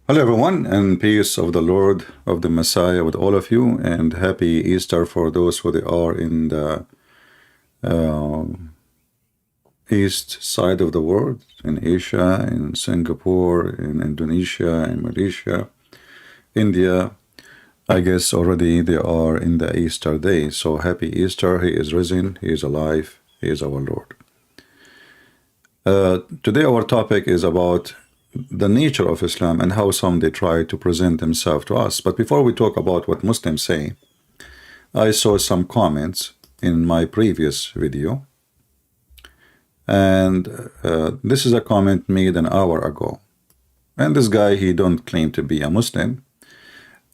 Hello, everyone, and peace of the Lord, of the Messiah with all of you, and happy Easter for those who they are in the uh, east side of the world, in Asia, in Singapore, in Indonesia, in Malaysia, India. I guess already they are in the Easter day. So happy Easter. He is risen, He is alive, He is our Lord. Today, our topic is about the nature of Islam and how some they try to present themselves to us. But before we talk about what Muslims say, I saw some comments in my previous video, and this is a comment made an hour ago. And this guy, he don't claim to be a Muslim.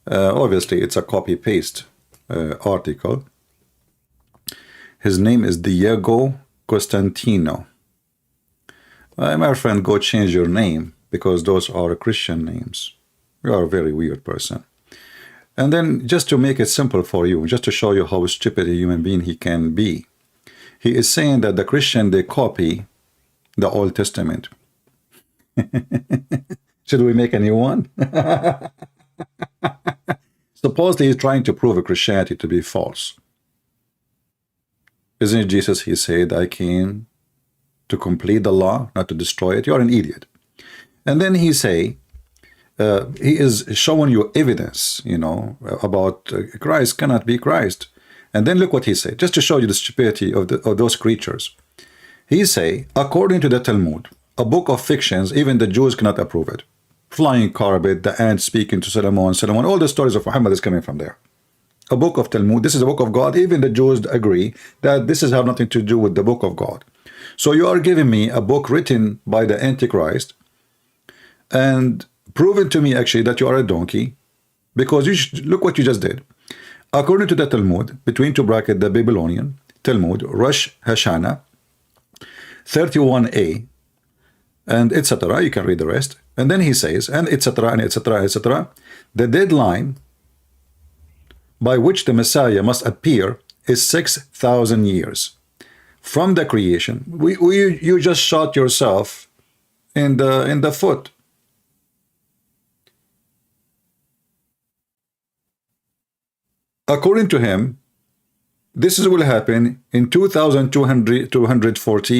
Obviously, it's a copy-paste article. His name is Diego Costantino. My friend, go change your name, because those are Christian names. You are a very weird person. And then, just to make it simple for you, just to show you how stupid a human being he can be, he is saying that the Christian, they copy the Old Testament. Should we make a new one? Supposedly he's trying to prove Christianity to be false. Isn't it Jesus, he said, I came to complete the law, not to destroy it? You're an idiot. And then he say, he is showing you evidence, about Christ cannot be Christ. And then look what he said, just to show you the stupidity of those creatures. He say, according to the Talmud, a book of fictions, even the Jews cannot approve it. Flying carpet, the ant speaking to Solomon, all the stories of Muhammad is coming from there. A book of Talmud, this is a book of God. Even the Jews agree that this has nothing to do with the book of God. So you are giving me a book written by the Antichrist and proving to me actually that you are a donkey, because look what you just did. According to the Talmud, between two brackets, the Babylonian Talmud, Rosh Hashanah 31a, and etc. You can read the rest. And then he says, and etc. and etc. etc. The deadline by which the Messiah must appear is 6,000 years from the creation. You just shot yourself in the foot. According to him, this will happen in 2,240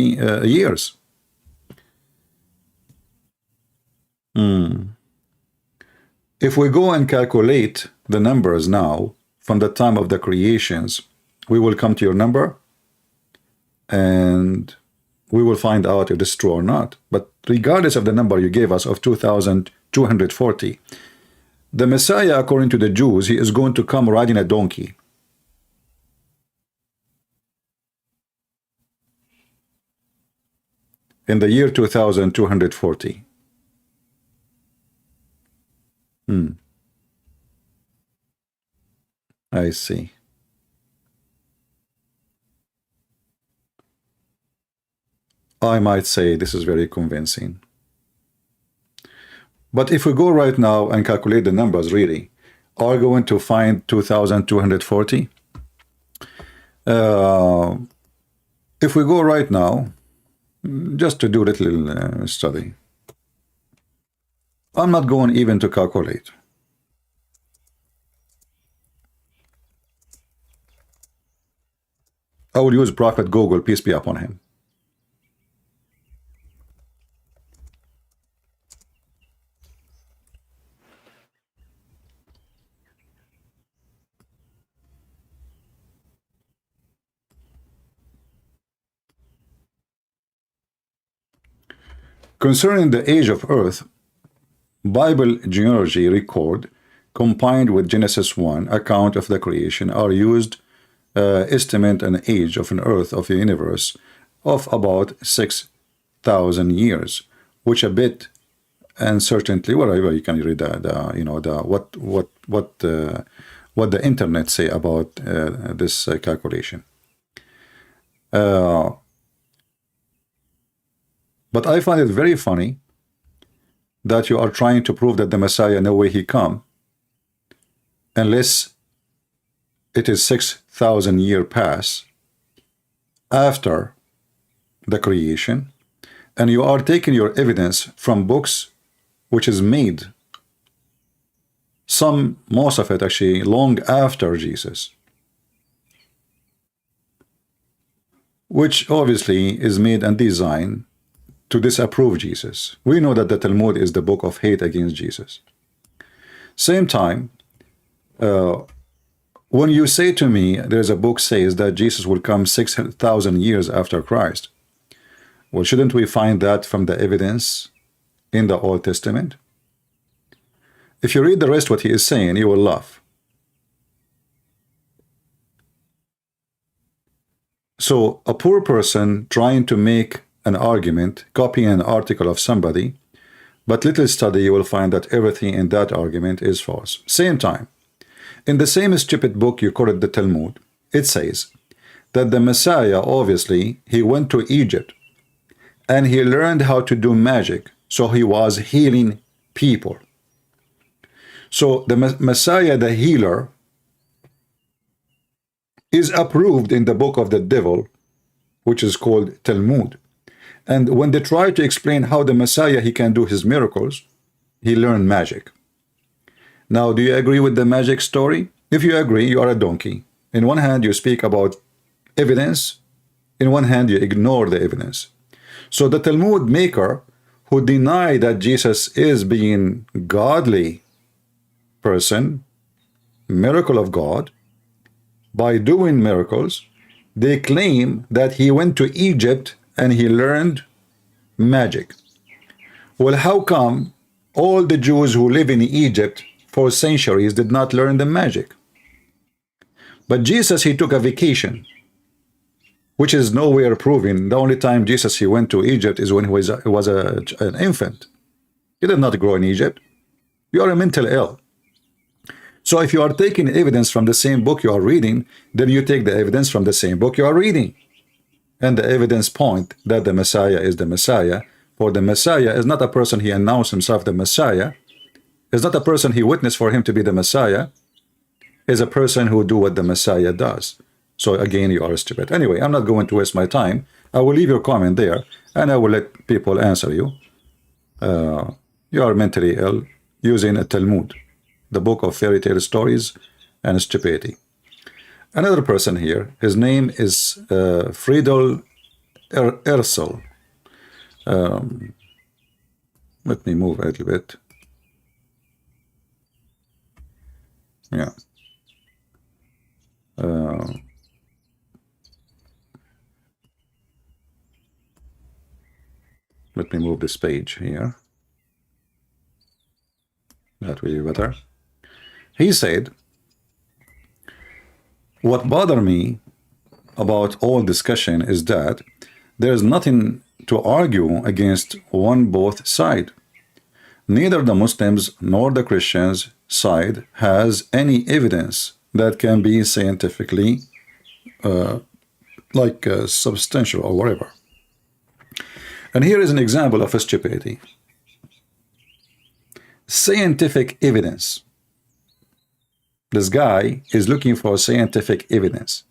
years. If we go and calculate the numbers now from the time of the creations, we will come to your number and we will find out if this is true or not. But regardless of the number you gave us of 2,240, the Messiah, according to the Jews, he is going to come riding a donkey. In the year 2,240. I see. I might say this is very convincing. But if we go right now and calculate the numbers, really, are we going to find 2,240? If we go right now, just to do a little study, I'm not going even to calculate. I will use Prophet Google, peace be upon him. Concerning the age of earth, Bible genealogy record combined with Genesis 1 account of the creation are used estimate an age of an earth of the universe of about 6,000 years, which a bit uncertainly, whatever you can read what the internet say about this calculation. But I find it very funny that you are trying to prove that the Messiah, no way he come, unless it is 6,000 year pass after the creation, and you are taking your evidence from books which is made most of it actually long after Jesus, which obviously is made and designed to disapprove Jesus. We know that the Talmud is the book of hate against Jesus. Same time, when you say to me, there's a book says that Jesus will come 6,000 years after Christ, well, shouldn't we find that from the evidence in the Old Testament? If you read the rest what he is saying, you will laugh. So a poor person trying to make an argument, copying an article of somebody, but little study, you will find that everything in that argument is false. Same time, in the same stupid book you call it the Talmud, it says that the Messiah, obviously, he went to Egypt and he learned how to do magic, so he was healing people. So the Messiah, the healer, is approved in the book of the devil, which is called Talmud. And when they try to explain how the Messiah, he can do his miracles, he learned magic. Now, do you agree with the magic story? If you agree, you are a donkey. In one hand, you speak about evidence. In one hand, you ignore the evidence. So the Talmud maker who deny that Jesus is being godly person, miracle of God, by doing miracles, they claim that he went to Egypt and he learned magic. Well, how come all the Jews who live in Egypt for centuries did not learn the magic? But Jesus, he took a vacation, which is nowhere proven. The only time Jesus he went to Egypt is when he was an infant. He did not grow in Egypt. You are mentally ill. So if you are taking evidence from the same book you are reading, then you take the evidence from the same book you are reading. And the evidence point that the Messiah is the Messiah. For the Messiah is not a person he announced himself the Messiah. Is not a person he witnessed for him to be the Messiah. Is a person who do what the Messiah does. So again, you are stupid. Anyway, I'm not going to waste my time. I will leave your comment there, and I will let people answer you. You are mentally ill using a Talmud, the book of fairy tale stories and stupidity. Another person here, his name is Friedel Ersel. Let me move a little bit. Yeah. Let me move this page here. That will be better. He said, what bothered me about all discussion is that there is nothing to argue against both side. Neither the Muslims nor the Christians side has any evidence that can be scientifically substantial or whatever. And here is an example of a stupidity. Scientific evidence. This guy is looking for scientific evidence.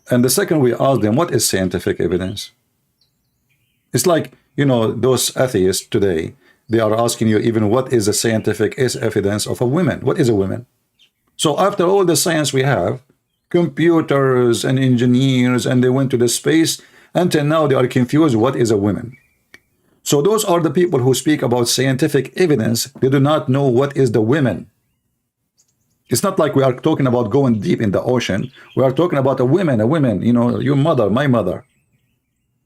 And the second we ask them, what is scientific evidence? It's like, you know, those atheists today, they are asking you even what is the scientific evidence of a woman? What is a woman? So after all the science we have, computers and engineers, and they went to the space, until now they are confused what is a woman. So those are the people who speak about scientific evidence. They do not know what is the women. It's not like we are talking about going deep in the ocean. We are talking about a woman, you know, your mother, my mother.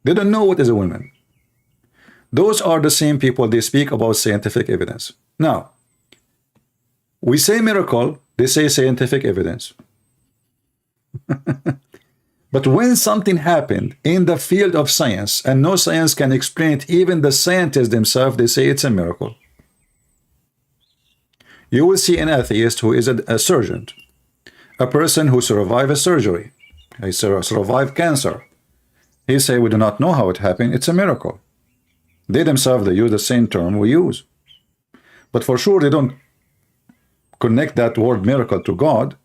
They don't know what is a woman. Those are the same people, they speak about scientific evidence. Now, we say miracle, they say scientific evidence. But when something happened in the field of science and no science can explain it, even the scientists themselves, they say it's a miracle. You will see an atheist who is a surgeon, a person who survived a surgery, he survived cancer. He say we do not know how it happened, it's a miracle. They themselves, they use the same term we use. But for sure they don't connect that word miracle to God,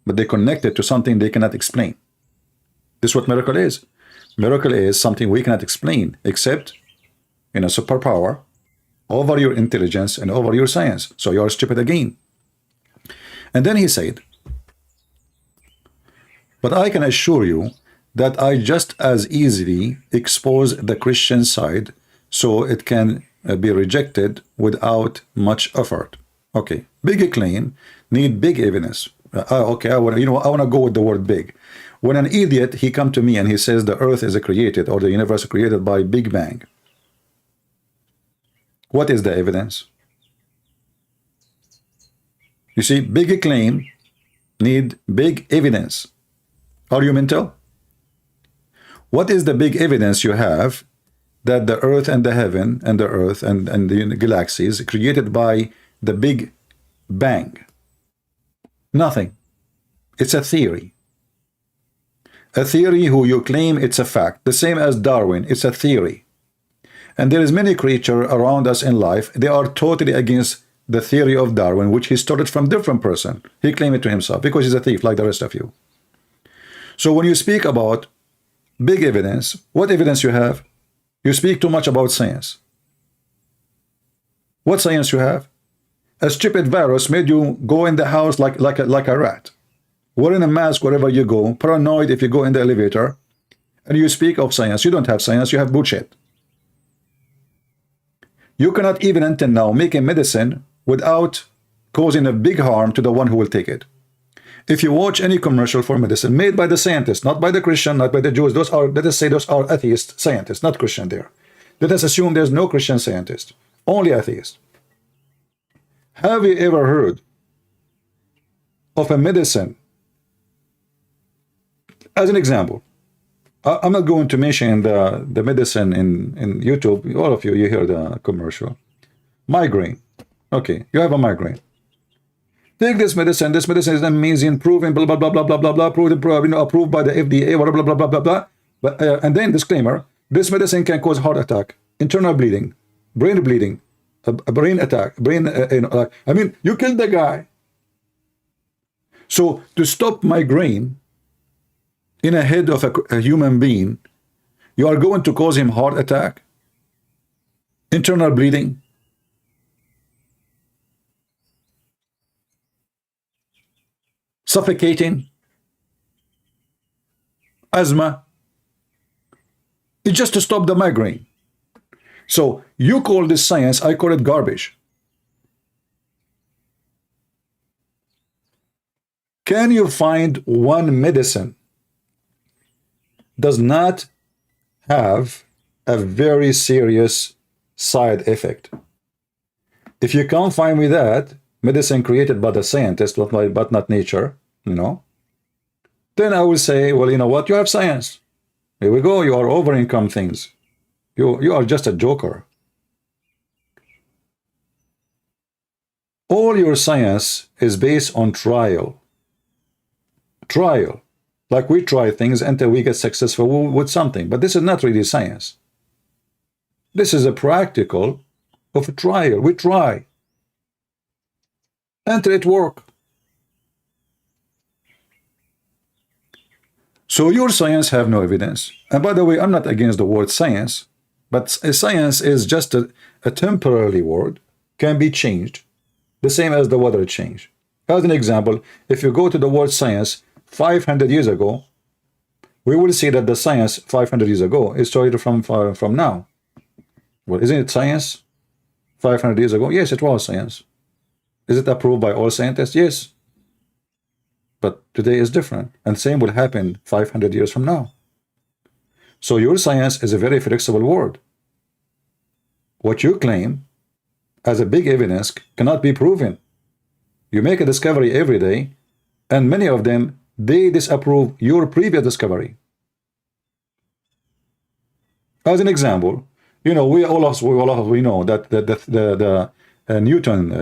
but they connect it to something they cannot explain. This is what miracle is. Miracle is something we cannot explain except in a superpower over your intelligence and over your science. So you are stupid again. And then he said, but I can assure you that I just as easily expose the Christian side so it can be rejected without much effort. Okay, big claim, need big evidence. Okay, I want to go with the word big. When an idiot, he come to me and he says the earth is created or the universe is created by Big Bang. What is the evidence? You see, big claim need big evidence. Are you mental? What is the big evidence you have that the earth and the heaven and the earth and the galaxies created by the Big Bang? Nothing. It's a theory. A theory who you claim it's a fact. The same as Darwin, it's a theory. And there is many creatures around us in life, they are totally against the theory of Darwin, which he stole it from different person. He claimed it to himself because he's a thief like the rest of you. So when you speak about big evidence, what evidence you have? You speak too much about science. What science you have? A stupid virus made you go in the house like a rat. Wearing a mask wherever you go, paranoid if you go in the elevator, and you speak of science. You don't have science, you have bullshit. You cannot even until now make a medicine without causing a big harm to the one who will take it. If you watch any commercial for medicine made by the scientists, not by the Christian, not by the Jews, those are, let us say those are atheist scientists, not Christian there. Let us assume there's no Christian scientist, only atheist. Have you ever heard of a medicine? As an example, I'm not going to mention the medicine in YouTube. All of you, you hear the commercial. Migraine. Okay, you have a migraine. Take this medicine. This medicine is amazing, proven, blah, blah, blah, blah, blah, blah, blah, approved by the FDA, blah, blah, blah, blah, blah, blah. But, and then disclaimer, this medicine can cause heart attack, internal bleeding, a brain attack, I mean, you killed the guy. So to stop migraine in a head of a human being, you are going to cause him heart attack, internal bleeding, suffocating, asthma. It's just to stop the migraine. So you call this science, I call it garbage. Can you find one medicine does not have a very serious side effect? If you can't find me that medicine created by the scientist but not nature, then I will say, well, you know what, you have science. Here we go, you are over-income things. You are just a joker. All your science is based on trial. Like we try things until we get successful with something. But this is not really science. This is a practical of a trial. We try until it works. So your science have no evidence. And by the way, I'm not against the word science, but science is just a temporary word, can be changed, the same as the weather change. As an example, if you go to the word science 500 years ago, we will see that the science 500 years ago is started from now. Well, isn't it science 500 years ago? Yes, it was science. Is it approved by all scientists? Yes. But today is different. And same will happen 500 years from now. So your science is a very flexible word. What you claim as a big evidence cannot be proven. You make a discovery every day, and many of them, they disapprove your previous discovery. As an example, we know that the Newton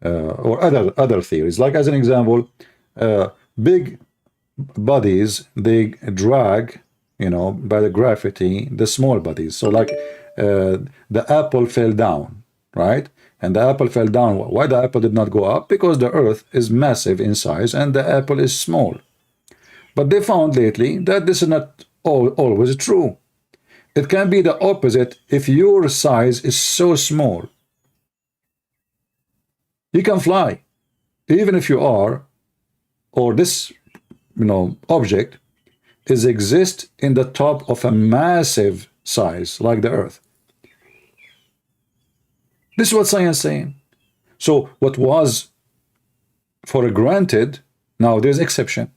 or other theories, like as an example, big bodies, they drag, by the gravity, the small bodies. So like the apple fell down, right? And the apple fell down. Why the apple did not go up? Because the earth is massive in size and the apple is small. But they found lately that this is not always true. It can be the opposite if your size is so small. You can fly, even if you are, or this, object is exist in the top of a massive size like the Earth. This is what science is saying. So what was for granted, now there's exception.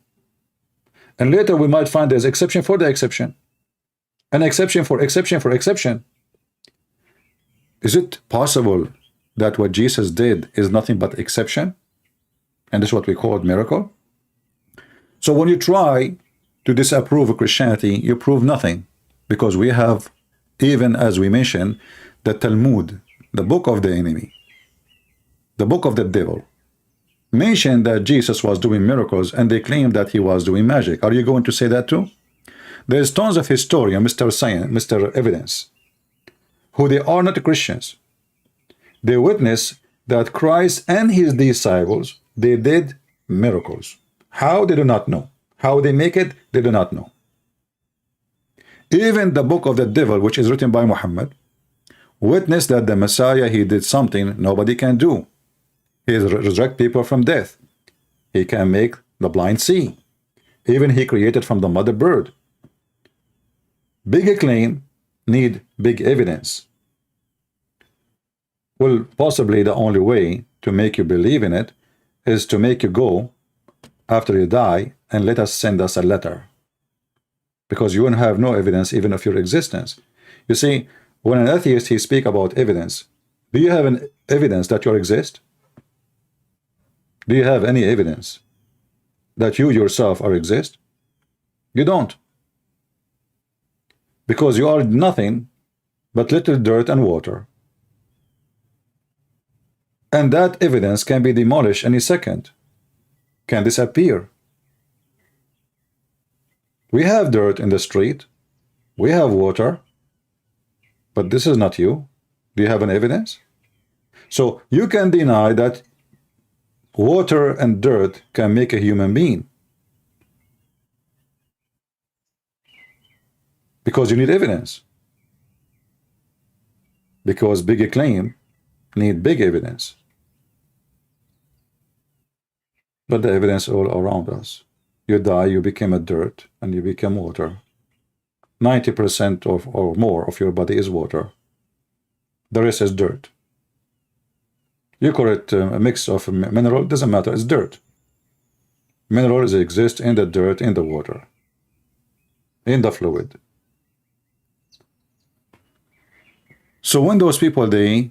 And later we might find there's exception for the exception. An exception for exception for exception. Is it possible that what Jesus did is nothing but exception? And this is what we call miracle? So when you try to disapprove of Christianity, you prove nothing. Because we have, even as we mentioned, the Talmud, the book of the enemy, the book of the devil, mentioned that Jesus was doing miracles, and they claim that he was doing magic. Are you going to say that too? There's tons of historian, Mr. Science, Mr. Evidence, who they are not Christians. They witness that Christ and his disciples, they did miracles. How? They do not know. How they make it? They do not know. Even the book of the devil, which is written by Muhammad, witnessed that the Messiah, he did something nobody can do. He resurrect people from death. He can make the blind see. Even he created from the mother bird. Big claim need big evidence. Well, possibly the only way to make you believe in it is to make you go after you die and let us send us a letter. Because you won't have no evidence even of your existence. You see, when an atheist, he speak about evidence, do you have an evidence that you exist? Do you have any evidence that you yourself are exist? You don't. Because you are nothing but little dirt and water. And that evidence can be demolished any second, can disappear. We have dirt in the street, we have water, but this is not you. Do you have an evidence? So you can deny that water and dirt can make a human being, because you need evidence. Because big claim need big evidence. But the evidence all around us. You die, you become a dirt, and you become water. 90% or more of your body is water. The rest is dirt. You call it a mix of mineral, doesn't matter, it's dirt. Minerals exist in the dirt, in the water, in the fluid. So when those people, they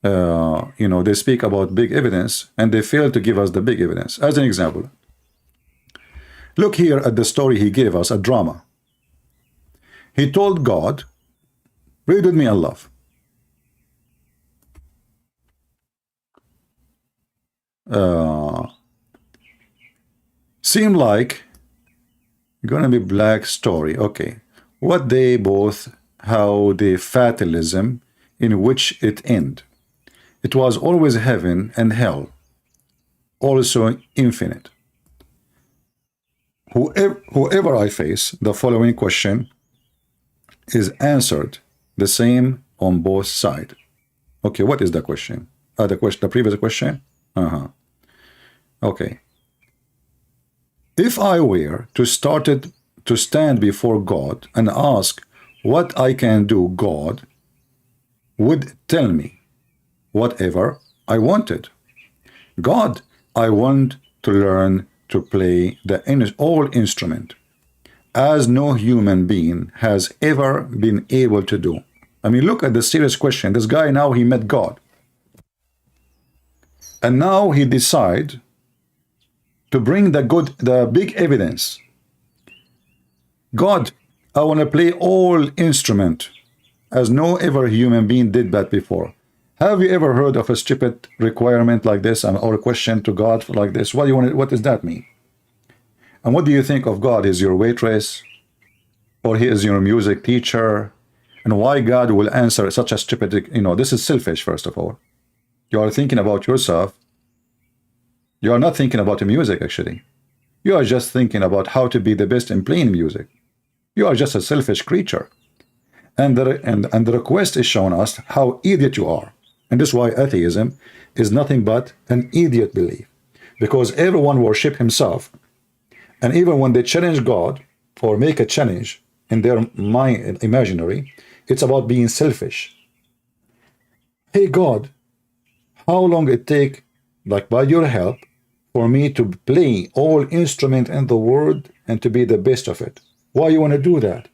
they speak about big evidence, and they fail to give us the big evidence. As an example, look here at the story he gave us, a drama. He told God, read with me, Allah. Seem like gonna be black story. Okay, what they both, how the fatalism in which it end. It was always heaven and hell, also infinite. Whoever I face, the following question is answered the same on both sides. Okay, what is the question? The previous question? Okay. If I were to stand before God and ask what I can do, God would tell me whatever I wanted. God, I want to learn to play all instrument, as no human being has ever been able to do. I mean, look at the serious question. This guy now, he met God. And now he decide to bring the big evidence. God, I want to play all instrument, as no ever human being did that before. Have you ever heard of a stupid requirement like this, or a question to God like this? What does that mean? And what do you think of God? Is your waitress, or he is your music teacher? And why God will answer such a stupid, this is selfish, first of all. You are thinking about yourself. You are not thinking about the music, actually. You are just thinking about how to be the best in playing music. You are just a selfish creature. And the request is showing us how idiot you are. And this is why atheism is nothing but an idiot belief. Because everyone worship himself. And even when they challenge God or make a challenge in their mind, imaginary, it's about being selfish. Hey God, how long it take, like by your help, for me to play all instrument in the world and to be the best of it? Why you want to do that?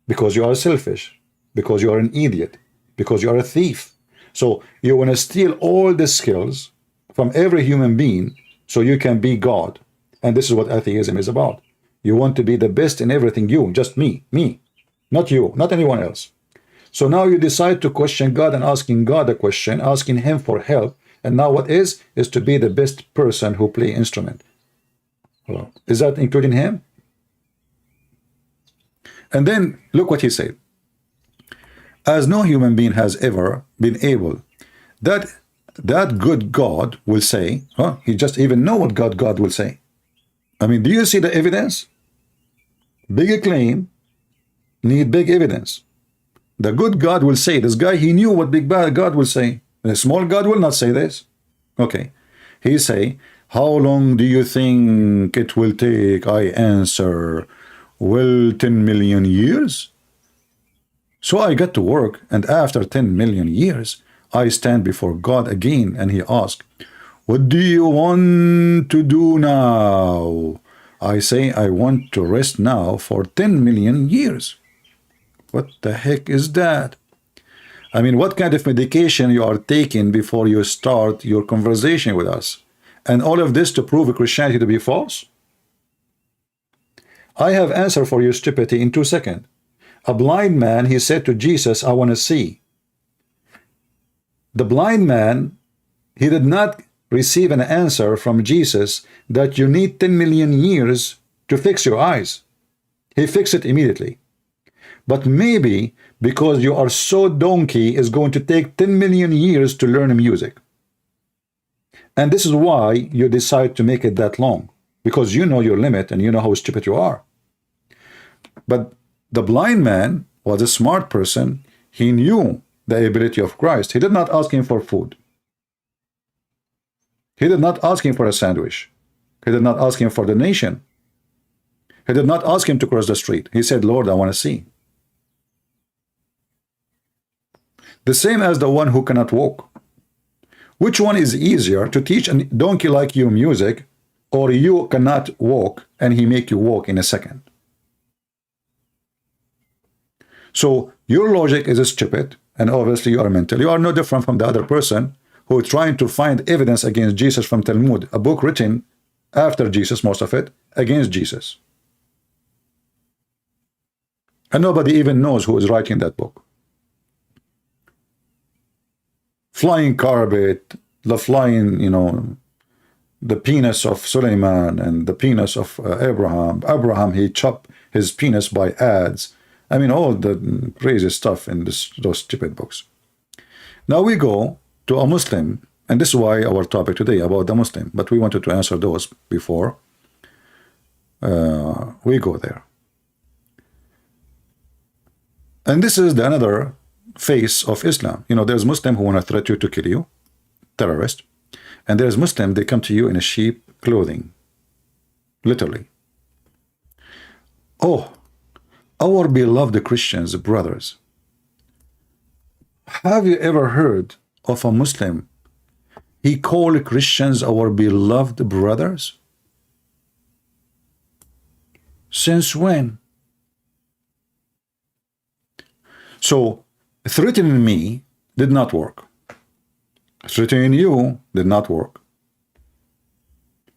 Because you are selfish, because you are an idiot, because you are a thief. So you want to steal all the skills from every human being so you can be God. And this is what atheism is about. You want to be the best in everything, you, just me, not you, not anyone else. So now you decide to question God and asking God a question, asking him for help. And now what is to be the best person who play instrument. Well, is that including him? And then look what he said. As no human being has ever been able, that good God will say, huh? He just even know what God will say. I mean, do you see the evidence? Big claim, need big evidence. The good God will say, this guy, he knew what big bad God will say. The small God will not say this. Okay. He say, how long do you think it will take? I answer, well, 10 million years. So I got to work, and after 10 million years, I stand before God again, and he asks, what do you want to do now? I say, I want to rest now for 10 million years. What the heck is that? I mean, what kind of medication you are taking before you start your conversation with us? And all of this to prove Christianity to be false? I have answer for your stupidity in 2 seconds. A blind man, he said to Jesus, I want to see. The blind man, he did not receive an answer from Jesus that you need 10 million years to fix your eyes. He fixed it immediately. But maybe because you are so donkey, it's going to take 10 million years to learn music. And this is why you decide to make it that long, because you know your limit and you know how stupid you are. But the blind man was a smart person. He knew the ability of Christ. He did not ask him for food. He did not ask him for a sandwich. He did not ask him for the nation. He did not ask him to cross the street. He said, Lord, I want to see. The same as the one who cannot walk. Which one is easier, to teach a donkey like you music, or you cannot walk and he make you walk in a second? So your logic is stupid, and obviously you are mental. You are no different from the other person who is trying to find evidence against Jesus from Talmud, a book written after Jesus, most of it, against Jesus. And nobody even knows who is writing that book. Flying carpet, the flying, the penis of Suleiman and the penis of Abraham. Abraham, he chopped his penis by ads. I mean, all the crazy stuff in those stupid books. Now we go to a Muslim, and this is why our topic today about the Muslim, but we wanted to answer those before we go there. And this is another face of Islam. There's Muslim who want to threaten you to kill you, terrorist, and there's Muslim, they come to you in a sheep clothing, literally. Oh, our beloved Christians, brothers, have you ever heard of a Muslim? He called Christians our beloved brothers? Since when? So, threatening me did not work. Threatening you did not work.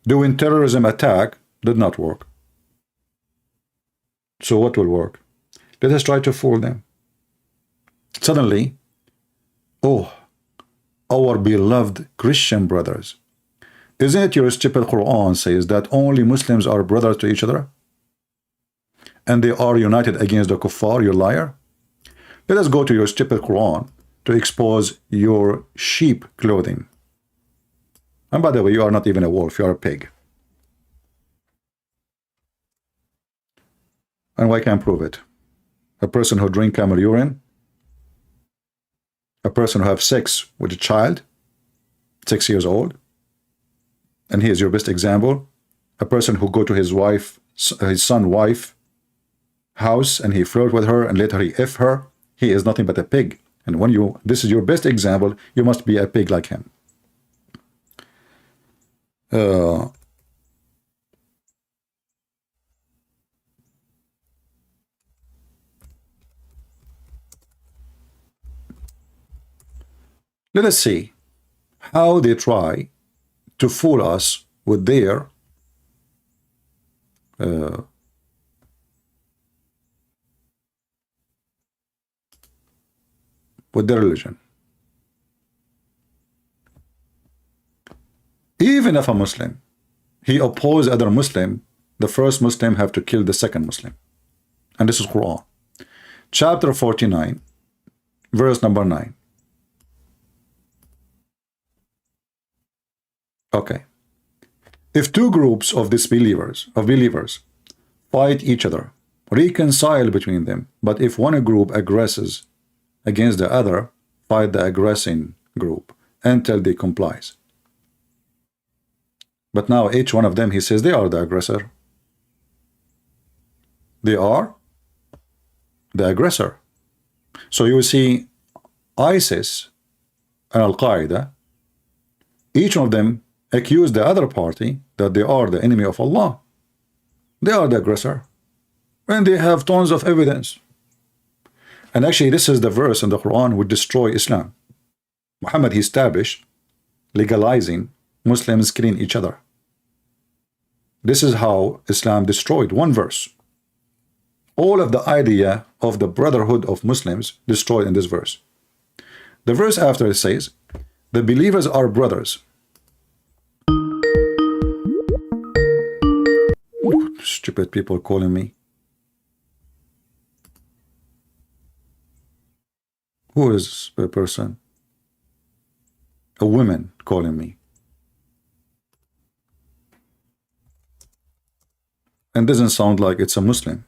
Doing terrorism attack did not work. So what will work? Let us try to fool them. Suddenly, oh, our beloved Christian brothers. Isn't it your stupid Quran says that only Muslims are brothers to each other? And they are united against the kuffar, you liar? Let us go to your stupid Quran to expose your sheep clothing. And by the way, you are not even a wolf, you are a pig. And I can prove it. A person who drink camel urine? A person who have sex with a child, 6 years old? And he is your best example. A person who go to his son wife house and he flirt with her and later he F her, he is nothing but a pig. And when this is your best example, you must be a pig like him. Let us see how they try to fool us with their religion. Even if a Muslim, he opposes other Muslim, the first Muslim have to kill the second Muslim. And this is Quran. Chapter 49, verse number 9. Okay. If two groups of disbelievers, fight each other, reconcile between them, but if one group aggresses against the other, fight the aggressing group until they complies. But now each one of them, he says they are the aggressor. They are the aggressor. So you will see ISIS and Al-Qaeda, each of them accuse the other party that they are the enemy of Allah. They are the aggressor. And they have tons of evidence. And actually, this is the verse in the Quran would destroy Islam. Muhammad, he established legalizing Muslims killing each other. This is how Islam destroyed. One verse. All of the idea of the brotherhood of Muslims destroyed in this verse. The verse after it says, the believers are brothers. Ooh, stupid people calling me. Who is the person? A woman calling me. And doesn't sound like it's a Muslim.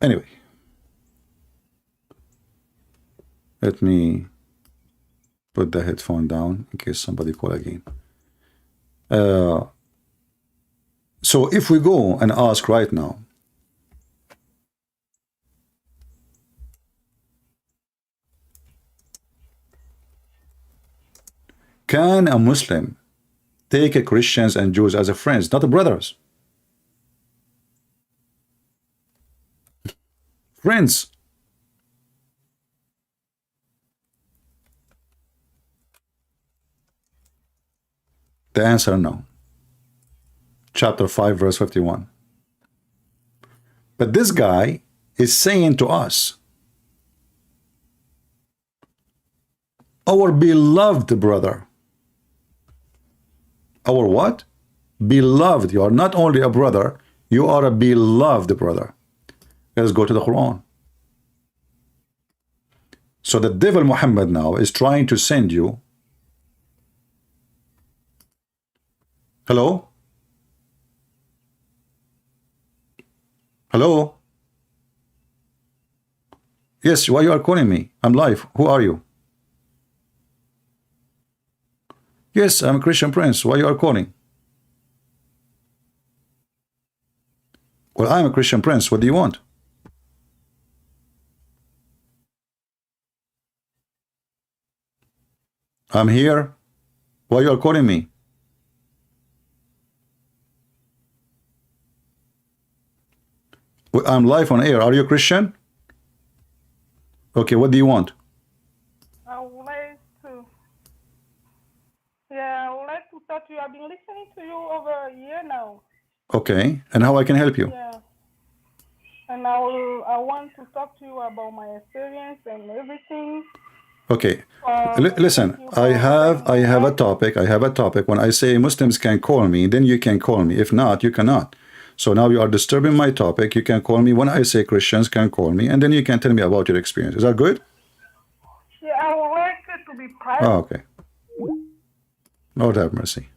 Anyway, let me put the headphone down in case somebody call again. So if we go and ask right now, can a Muslim take a Christians and Jews as a friends, not a brothers? Friends. The answer, no. Chapter 5, verse 51. But this guy is saying to us, our beloved brother. Our what? Beloved. You are not only a brother, you are a beloved brother. Let's go to the Quran. So the devil Muhammad now is trying to send you. Hello? Hello? Yes, why you are calling me? I'm live. Who are you? Yes, I'm a Christian Prince. Why you are calling? Well, I'm a Christian Prince. What do you want? I'm here. Why you are calling me? I'm live on air. Are you a Christian? Okay, what do you want? I would like to. Yeah, I would like to talk to you. I've been listening to you over a year now. Okay, and how I can help you? Yeah. And I want to talk to you about my experience and everything. Okay. Listen, I have a topic. I have a topic. When I say Muslims can call me, then you can call me. If not, you cannot. So now you are disturbing my topic. You can call me when I say Christians can call me, and then you can tell me about your experience. Is that good? Yeah, I would like to be private. Oh, okay. Lord have mercy.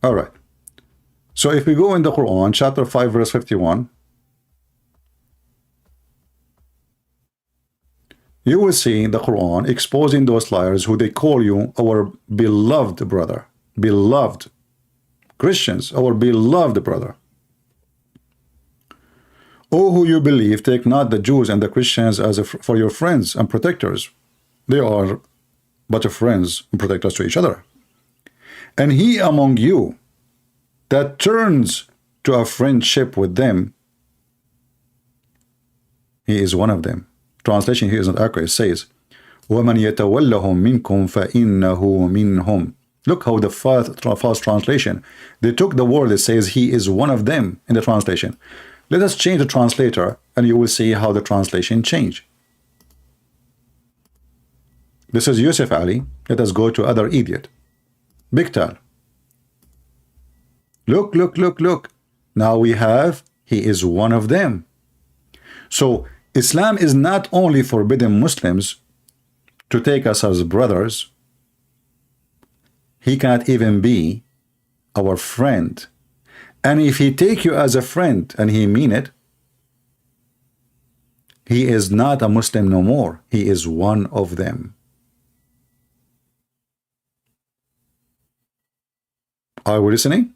All right. So if we go in the Quran, chapter 5, verse 51, you will see the Quran exposing those liars who they call you our beloved brother, beloved Christians, our beloved brother. O who you believe, take not the Jews and the Christians as for your friends and protectors. They are but friends and protectors to each other. And he among you that turns to a friendship with them, he is one of them. Translation here is not accurate. It says, وَمَنْ يَتَوَلَّهُمْ مِنْكُمْ فَإِنَّهُ مِنْهُمْ. Look how the false translation, they took the word that says he is one of them in the translation. Let us change the translator and you will see how the translation changed. This is Yusuf Ali. Let us go to other idiot. Bigtal. Look, look, look, look. Now we have, he is one of them. So Islam is not only forbidding Muslims to take us as brothers, he cannot even be our friend. And if he take you as a friend and he mean it, he is not a Muslim no more. He is one of them. Are we listening?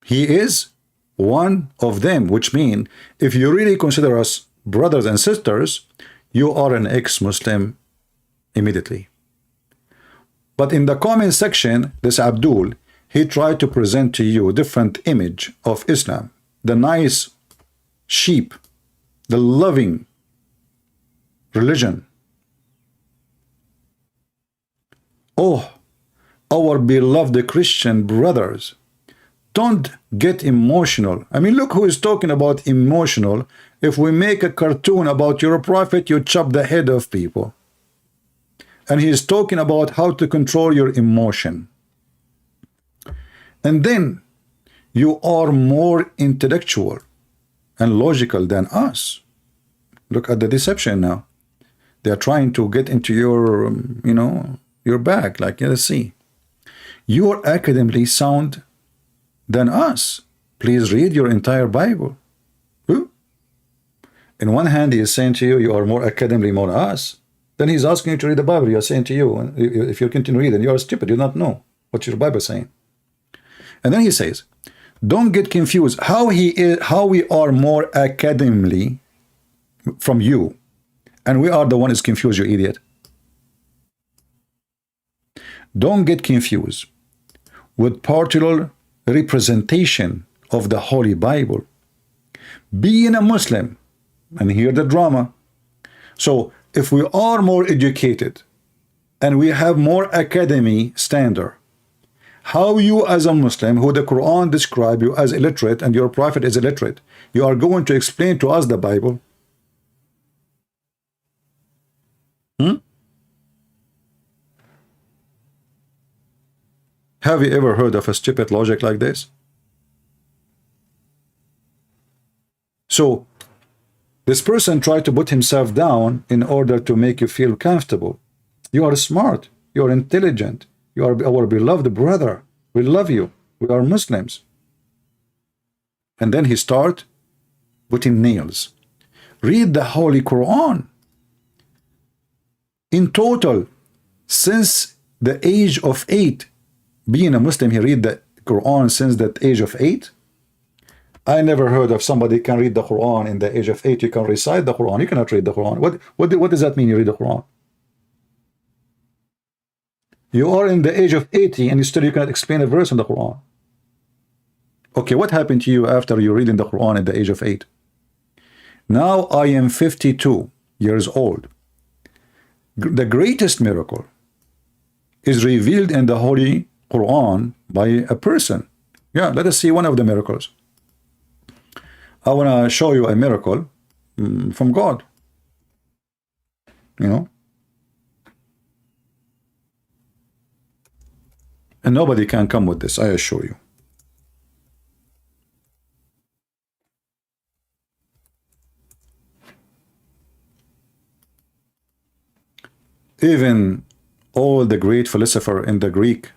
He is one of them, which means if you really consider us brothers and sisters, you are an ex-Muslim immediately. But in the comment section, this Abdul, he tried to present to you a different image of Islam. The nice sheep, the loving religion. Oh, our beloved Christian brothers, don't get emotional. I mean, look who is talking about emotional. If we make a cartoon about your prophet, you chop the head of people. And he is talking about how to control your emotion. And then you are more intellectual and logical than us. Look at the deception now. They are trying to get into your, your bag. Like, let's see. You are academically sound than us. Please read your entire Bible. In one hand, he is saying to you, you are more academically more us. Then he's asking you to read the Bible. You are saying to you, if you continue reading, you are stupid. You do not know what your Bible is saying. And then he says, don't get confused. How we are more academically from you, and we are the one who's confused, you idiot. Don't get confused with partial representation of the Holy Bible. Being a Muslim, and hear the drama. So if we are more educated and we have more academy standard, how you as a Muslim, who the Quran describe you as illiterate and your prophet is illiterate, you are going to explain to us the Bible? Have you ever heard of a stupid logic like this? So this person tried to put himself down in order to make you feel comfortable. You are smart. You are intelligent. You are our beloved brother. We love you. We are Muslims. And then he start putting nails. Read the Holy Quran. In total, since the age of 8, being a Muslim, he read the Quran since that age of 8. I never heard of somebody can read the Quran in the age of 8. You can recite the Quran. You cannot read the Quran. What does that mean, you read the Quran? You are in the age of 80 and still you cannot explain a verse in the Quran. Okay, what happened to you after you reading the Quran at the age of 8? Now I am 52 years old. The greatest miracle is revealed in the Holy Quran by a person. Yeah, let us see one of the miracles. I want to show you a miracle from God. And nobody can come with this, I assure you. Even all the great philosopher in the Greek,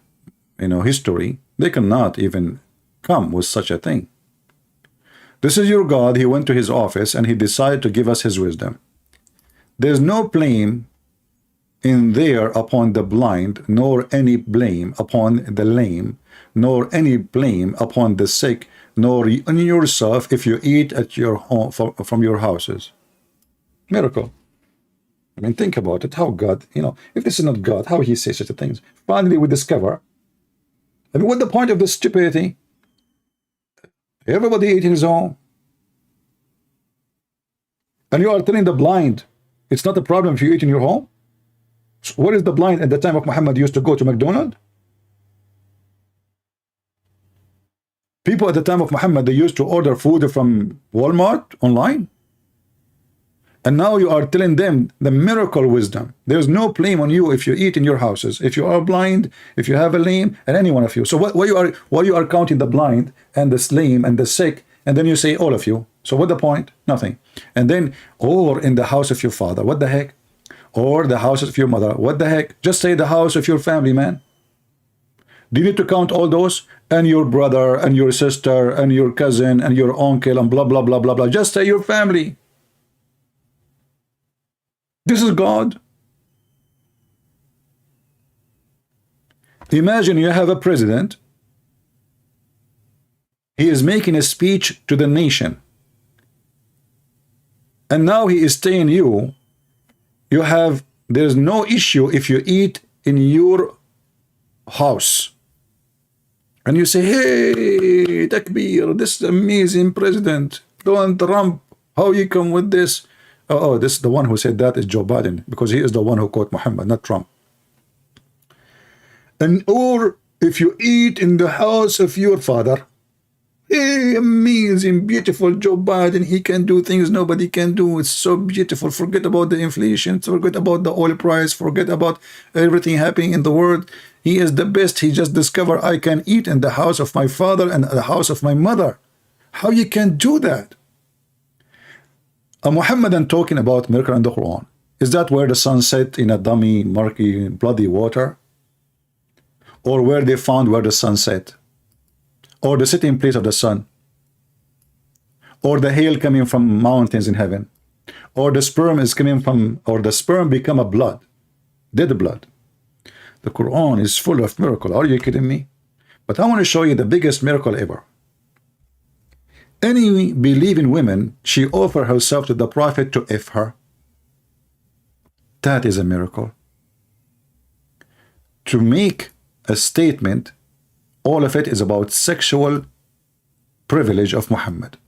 history, they cannot even come with such a thing. This is your God. He went to his office and he decided to give us his wisdom. There's no blame in there upon the blind, nor any blame upon the lame, nor any blame upon the sick, nor on yourself if you eat at your home from your houses. Miracle. I mean, think about it. How God, if this is not God, how he says such a things? Finally, we discover. I mean, what's the point of this stupidity? Everybody eating his own. And you are telling the blind, it's not a problem if you eat in your home? So what is the blind at the time of Muhammad used to go to McDonald's? People at the time of Muhammad, they used to order food from Walmart online. And now you are telling them the miracle wisdom. There's no blame on you if you eat in your houses, if you are blind, if you have a lame, and any one of you. So why you are counting the blind and the lame and the sick, and then you say all of you. So what the point? Nothing. And then, or in the house of your father, what the heck? Or the house of your mother, what the heck? Just say the house of your family, man. Do you need to count all those? And your brother, and your sister, and your cousin, and your uncle, and blah, blah, blah, blah, blah. Just say your family. This is God. Imagine you have a president. He is making a speech to the nation. And now he is telling you, there's no issue if you eat in your house. And you say, hey, Takbir, this is amazing president. Donald Trump, how you come with this? Oh, this is the one who said that is Joe Biden, because he is the one who quote Muhammad, not Trump. And or if you eat in the house of your father, hey, amazing, beautiful Joe Biden, he can do things nobody can do. It's so beautiful. Forget about the inflation, forget about the oil price, forget about everything happening in the world. He is the best. He just discovered I can eat in the house of my father and the house of my mother. How you can do that? A Muhammadan talking about miracle in the Quran. Is that where the sun set in a dummy, murky, bloody water? Or where they found where the sun set? Or the sitting place of the sun? Or the hail coming from mountains in heaven? Or the sperm is coming from, or the sperm become a blood, dead blood. The Quran is full of miracle. Are you kidding me? But I want to show you the biggest miracle ever. Any believing woman, she offer herself to the Prophet to F her. That is a miracle. To make a statement, all of it is about sexual privilege of Muhammad.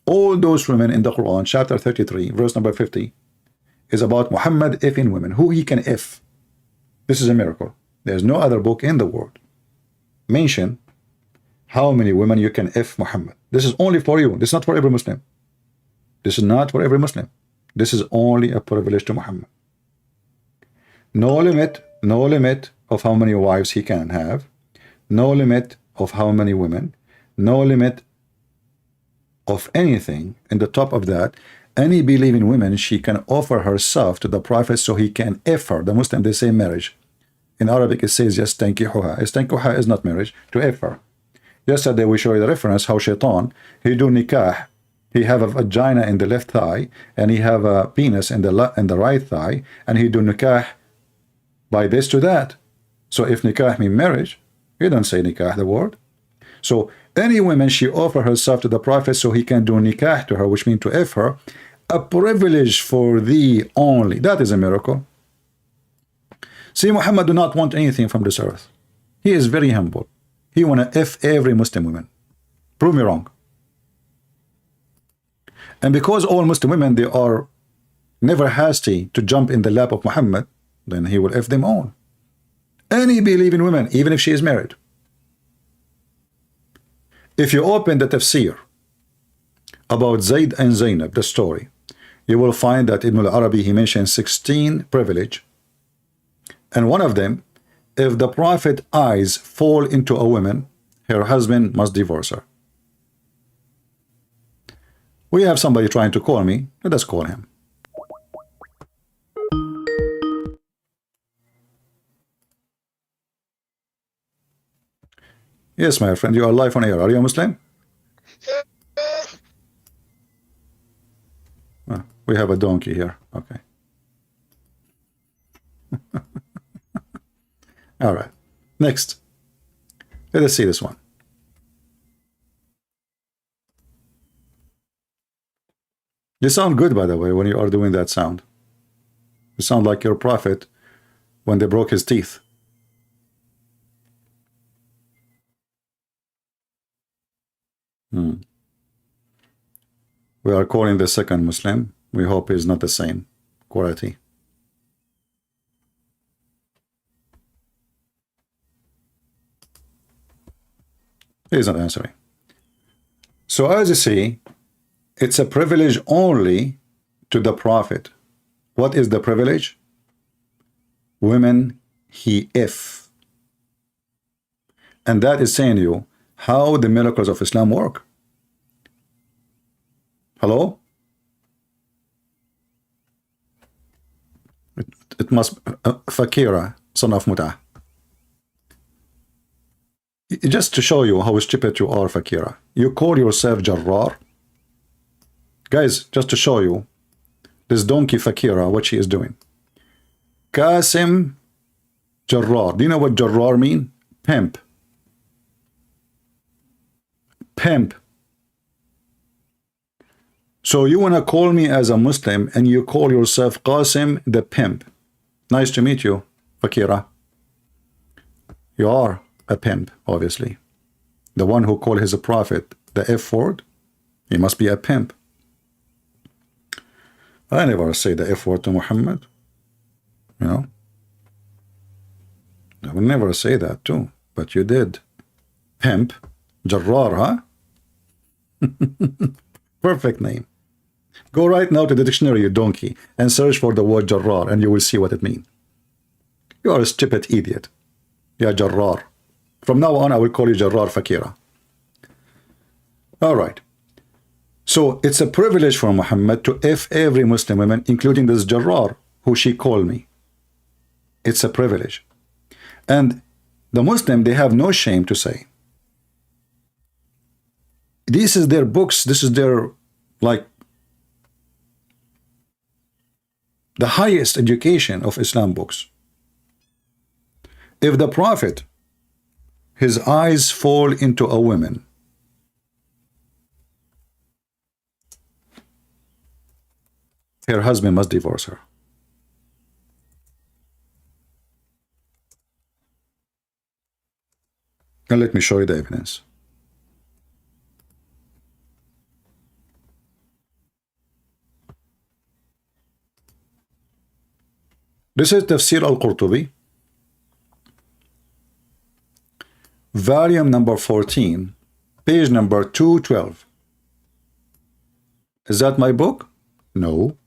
All those women in the Quran, chapter 33, verse number 50, is about Muhammad effing women, who he can F. This is a miracle. There's no other book in the world mention how many women you can F Muhammad. This is only for you. This is not for every Muslim. This is not for every Muslim. This is only a privilege to Muhammad. No limit of how many wives he can have. No limit of how many women. No limit of anything. In the top of that, any believing woman, she can offer herself to the Prophet so he can F her. The Muslim, they say marriage. In Arabic, it says yastankihuha. Yastankihuha is not marriage, to F her. Yesterday we showed you the reference how Shaitan, he do nikah. He have a vagina in the left thigh, and he have a penis in the right thigh, and he do nikah by this to that. So if nikah mean marriage, he don't say nikah the word. So any woman, she offer herself to the Prophet so he can do nikah to her, which means to F her, a privilege for thee only. That is a miracle. See, Muhammad do not want anything from this earth. He is very humble. He want to F every Muslim woman. Prove me wrong. And because all Muslim women, they are never hasty to jump in the lap of Muhammad, then he will F them all. Any believing woman, even if she is married. If you open the tafsir about Zayd and Zainab, the story, you will find that Ibn al-Arabi, he mentioned 16 privilege. And one of them if the prophet eyes fall into a woman, her husband must divorce her. We have somebody trying to call me. Let us call him. Yes, my friend, you are live on air. Are you a Muslim? We have a donkey here. Okay. All right. Next. Let us see this one. You sound good, by the way, when you are doing that sound. You sound like your prophet when they broke his teeth. We are calling the second Muslim. We hope he's not the same quality. He's not answering. So as you see, it's a privilege only to the prophet. What is the privilege? Women he if. And that is saying to you how the miracles of Islam work. Hello? It must Fakira, son of Mut'ah. Just to show you how stupid you are, Fakira. You call yourself Jarrar. Guys, just to show you this donkey Fakira, what she is doing. Qasim Jarrar. Do you know what Jarrar mean? Pimp. Pimp. So you want to call me as a Muslim and you call yourself Qasim the pimp. Nice to meet you, Fakira. You are a pimp, obviously. The one who called his prophet the F word, he must be a pimp. I never say the F word to Muhammad. You know? I would never say that too, but you did. Pimp. Jarrar, huh? Perfect name. Go right now to the dictionary, you donkey, and search for the word Jarrar, and you will see what it means. You are a stupid idiot. Yeah, Jarrar. From now on, I will call you Jarrar Fakira. All right. So it's a privilege for Muhammad to F every Muslim woman, including this Jarrar, who she called me. It's a privilege. And the Muslim, they have no shame to say. This is their books. This is their, like, the highest education of Islam books. If the Prophet, his eyes fall into a woman, her husband must divorce her. And let me show you the evidence. This is Tafsir al-Qurtubi, volume number 14, page number 212. Is that my book? No.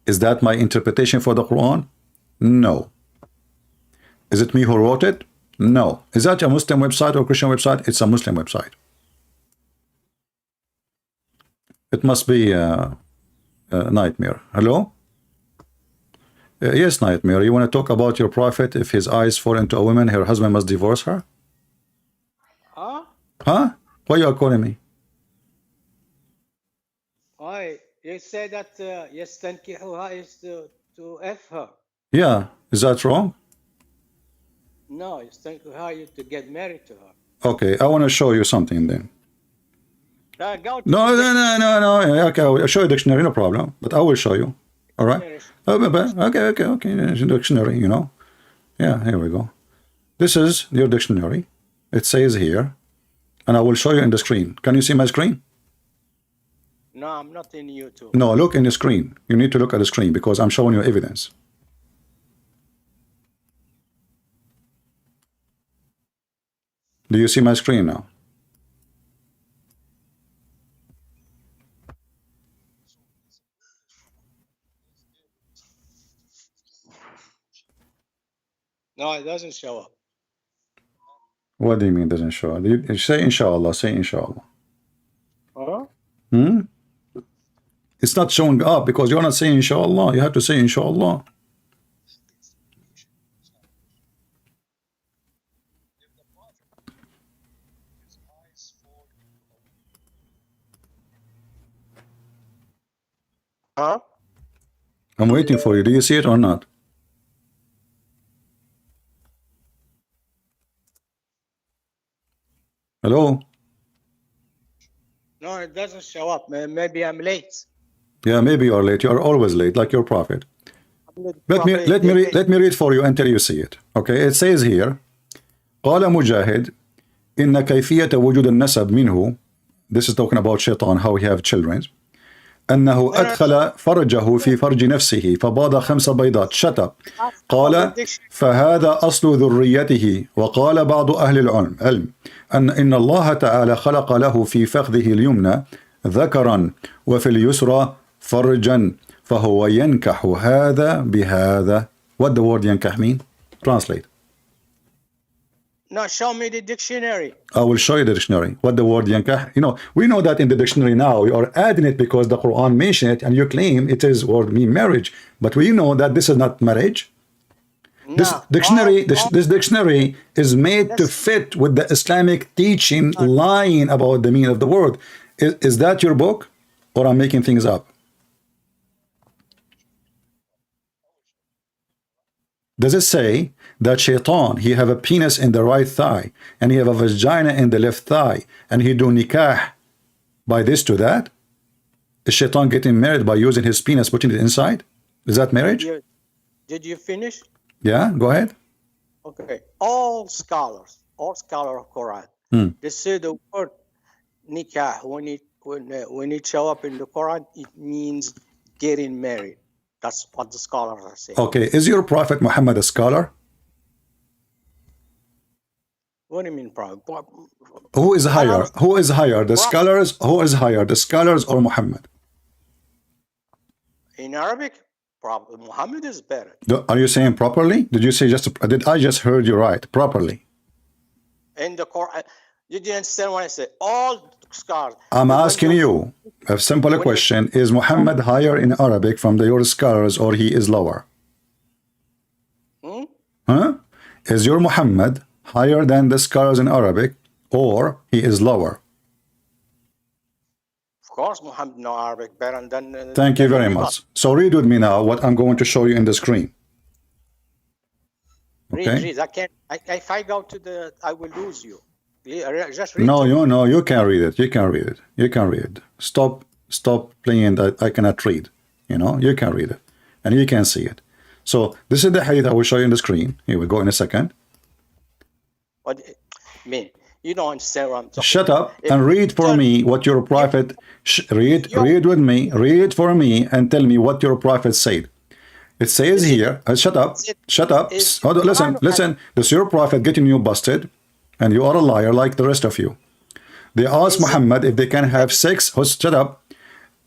Is that my interpretation for the Quran? No. Is it me who wrote it? No. Is that a Muslim website or Christian website? It's a Muslim website. It must be a Nightmare. Hello? Yes, Nightmare. You want to talk about your prophet? If his eyes fall into a woman, her husband must divorce her? Huh? Huh? Why you are calling me? Why? You say that يستنكحها is to F her. Yeah. Is that wrong? No, يستنكحها is to get married to her. Okay. I want to show you something then. Go to No, the no, no, no, no. Okay, I'll show you dictionary, no problem. But I will show you. All right? Okay. Dictionary, you know. Yeah, here we go. This is your dictionary. It says here, and I will show you in the screen. Can you see my screen? No, I'm not in YouTube. No, look in the screen. You need to look at the screen because I'm showing you evidence. Do you see my screen now? No, it doesn't show up. What do you mean doesn't show up? You say inshallah, say inshallah. Huh? Hmm? It's not showing up because you're not saying inshallah. You have to say inshallah. Huh? I'm waiting for you. Do you see it or not? Hello? No, it doesn't show up. Maybe I'm late. Yeah, maybe you're late. You're always late, like your prophet. Let me read for you until you see it. Okay, it says here قال مجاهد إن كيفية وجود النسب منه. This is talking about shaitan, how he have children. أنه أدخل فرجه في فرج نفسه فباض 5 بيضات. Shut up. قال فهذا أصل ذريته. وقال بعض أهل العلم إن الله تعالى خلق له في فخذه اليمنى ذكرا وفي اليسرى فرجا فهو ينكح هذا بهذا. What the word ينكح mean? Translate. No, show me the dictionary. I will show you the dictionary. What the word yankah? You know, we know that in the dictionary now. You are adding it because the Quran mentioned it, and you claim it is word mean marriage. But we know that this is not marriage. No. This dictionary, this dictionary is made to fit with the Islamic teaching, lying about the meaning of the word. Is that your book, or I'm making things up? Does it say that shaitan, he have a penis in the right thigh and he have a vagina in the left thigh and he do nikah by this to that? Is shaitan getting married by using his penis, putting it inside? Is that marriage? Did you finish? Yeah, go ahead. Okay. All scholars of Quran, they say the word nikah when it show up in the Quran, it means getting married. That's what the scholars are saying. Okay, is your prophet Muhammad a scholar? What do you mean, prophet? Who is higher? Who is higher? The scholars? Who is higher? The scholars or Muhammad? In Arabic, probably Muhammad is better. Are you saying properly? Did you say just? Did I just heard you right? Properly? In the Quran, you didn't understand what I said. All scholars. I'm asking you a simple question: is Muhammad higher in Arabic from your scholars, or he is lower? Huh? Is your Muhammad higher than the scholars in Arabic, or he is lower? Of course, Muhammad knows Arabic better than. Thank you very much. So read with me now what I'm going to show you in the screen. Okay. Read. I can't. If I go to the, I will lose you. Just read. No, you can read it. You can read it. You can read it. Stop playing that I cannot read. You know, you can read it. And you can see it. So this is the hadith I will show you on the screen. Here we go in a second. What mean? You don't understand what I'm talking. Shut up and read for me what your prophet read with me. Read for me and tell me what your prophet said. It says here, shut up. Hold on, listen. This is your prophet getting you busted, and you are a liar like the rest of you. They asked Muhammad if they can have sex. Shut up.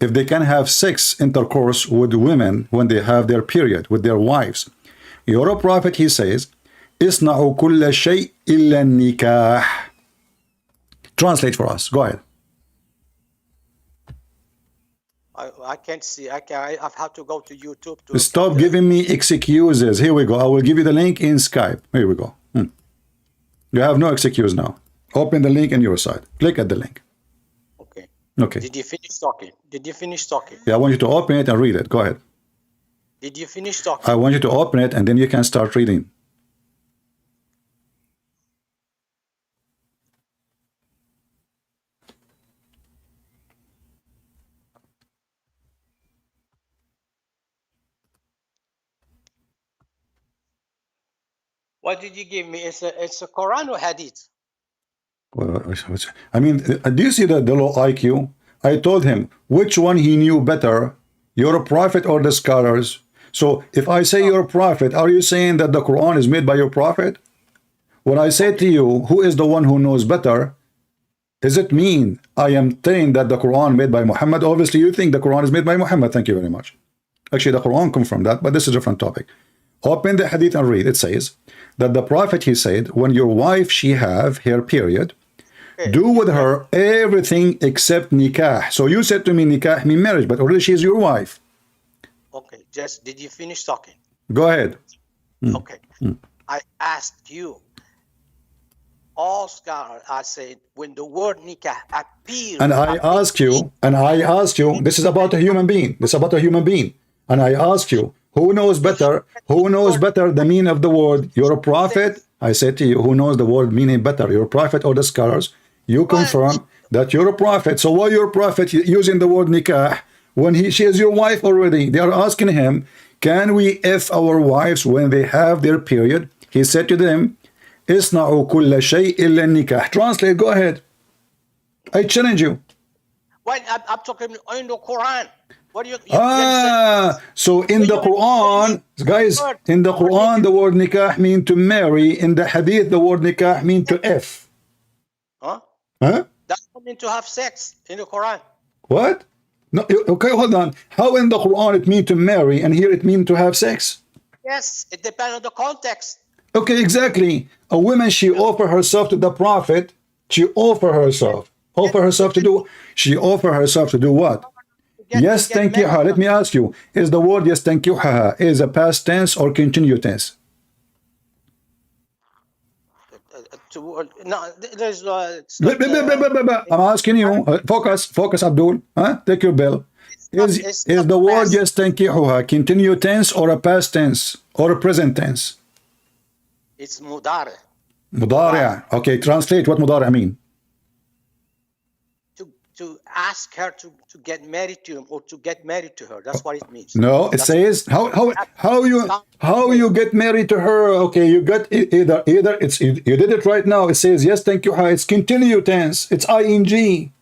If they can have sex intercourse with women when they have their period, with their wives. Your prophet, he says, "Isna'u kulla shay illa nikah." Translate for us. Go ahead. I can't see. I've had to go to YouTube to stop giving me excuses. Here we go. I will give you the link in Skype. Here we go. You have no excuse now. Open the link on your side. Click at the link. Okay. Did you finish talking? Yeah, I want you to open it and read it. Go ahead. Did you finish talking? I want you to open it and then you can start reading. What did you give me? It's a Quran or Hadith? I mean, do you see the low IQ? I told him which one he knew better, your prophet or the scholars. So if I say your prophet, are you saying that the Quran is made by your prophet? When I say to you, who is the one who knows better, does it mean I am saying that the Quran made by Muhammad? Obviously, you think the Quran is made by Muhammad. Thank you very much. Actually, the Quran comes from that, but this is a different topic. Open the hadith and read. It says, that the Prophet, he said, when your wife, she have her period, Okay. do with her everything except nikah. So you said to me, nikah mean marriage, but already she is your wife. Okay, just did you finish talking? Go ahead. Okay. I asked you, all scholars, I said, when the word nikah appears, And I ask you, this is about a human being. This is about a human being. And I ask you, who knows better the meaning of the word? You're a prophet. I said to you, who knows the word meaning better? You're a prophet or the scholars? You confirm that you're a prophet. So why you're a prophet using the word nikah when she is your wife already? They are asking him, can we F our wives when they have their period? He said to them, Isna'u kulla shay illa nikah. Translate, go ahead. I challenge you. Well, I'm talking in the Quran. What do you So in the Quran, guys, in the Quran, the word nikah mean to marry. In the hadith, the word nikah mean to F. Huh? Huh? That doesn't mean to have sex in the Quran. What? No, okay, hold on. How in the Quran it mean to marry and here it mean to have sex? Yes, it depends on the context. Okay, exactly. A woman, she offer herself to the Prophet. She offer herself. She offer herself to do what? Yes, thank you. Let me ask you, is the word yes, thank you is a past tense or continuous tense? No, there's I'm asking you, focus, Abdul. Take your bell. Is the word yes, thank you continuous tense or a past tense or a present tense? It's mudari. Mudari'. Okay, translate what mudari' mean. To ask her to get married to him or to get married to her. That's what it means. No, it says how you get married to her. Okay, you got either it's you did it right now. It says yes, thank you. It's continuous tense. It's ing.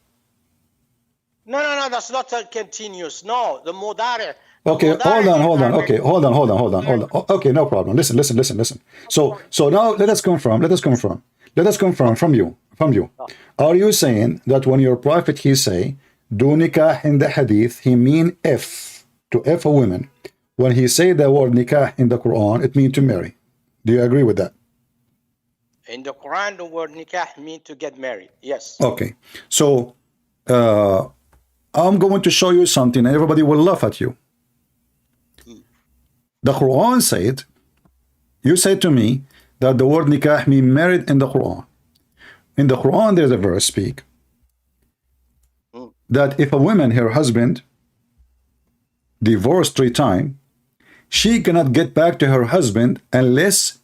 No, that's not a continuous. No, the mudari'. Okay, hold on. Okay, hold on. Okay, no problem. Listen. So now let us confirm from you. Are you saying that when your prophet he say do nikah in the hadith, he mean F to F a woman? When he say the word nikah in the Quran, it mean to marry. Do you agree with that? In the Quran, the word nikah mean to get married. Yes. Okay. So I'm going to show you something and everybody will laugh at you. The Quran said, you said to me that the word nikah mean married in the Quran. In the Quran, there's a verse speak that if a woman, her husband, divorced 3 times, she cannot get back to her husband unless,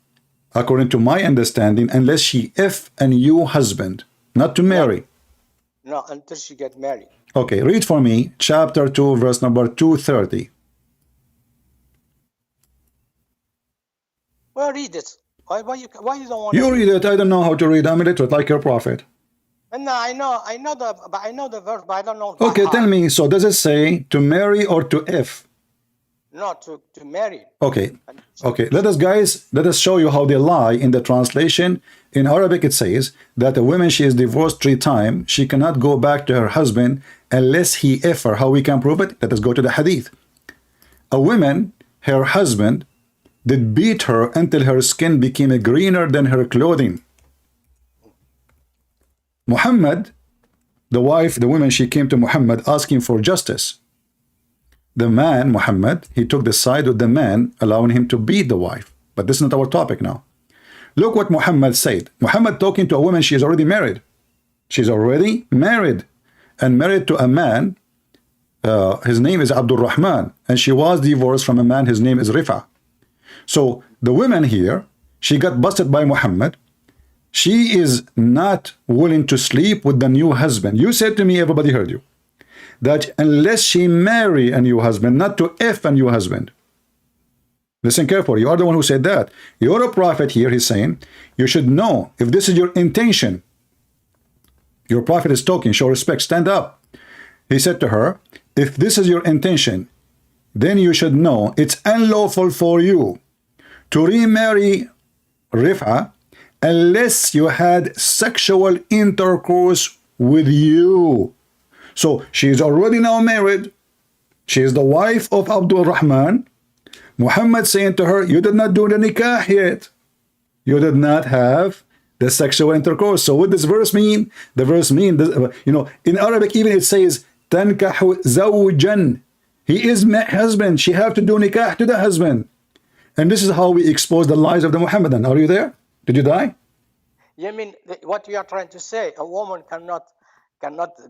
according to my understanding, unless she F a new husband, not to marry. No, until she get married. Okay, read for me chapter 2, verse number 230. Well, read it. Why you don't want You read it. I don't know how to read. I'm illiterate like your prophet. No, I know the verse, but I don't know. Okay, tell me. So does it say to marry or to F? No, to marry. Okay. Let us show you how they lie in the translation. In Arabic, it says that a woman, she is divorced 3 times. She cannot go back to her husband unless he F her. How we can prove it? Let us go to the hadith. A woman, her husband, did beat her until her skin became greener than her clothing. Muhammad, the woman, she came to Muhammad asking for justice. The man, Muhammad, he took the side of the man, allowing him to beat the wife. But this is not our topic now. Look what Muhammad said. Muhammad talking to a woman, she is already married. She's already married and married to a man. His name is Abdul Rahman, and she was divorced from a man. His name is Rifa. So the woman here, she got busted by Muhammad. She is not willing to sleep with the new husband. You said to me, everybody heard you, that unless she marry a new husband, not to F a new husband. Listen carefully. You are the one who said that. You're a prophet here. He's saying, you should know if this is your intention. Your prophet is talking. Show respect. Stand up. He said to her, if this is your intention, then you should know it's unlawful for you to remarry Rif'a unless you had sexual intercourse with you. So she is already now married. She is the wife of Abdul Rahman. Muhammad saying to her, you did not do the nikah yet. You did not have the sexual intercourse. So what does verse mean? The verse means, you know, in Arabic even it says, تَنْكَحُ زَوْجًا. He is my husband. She have to do nikah to the husband. And this is how we expose the lies of the Muhammadan. Are you there? Did you die? You mean what you are trying to say? A woman cannot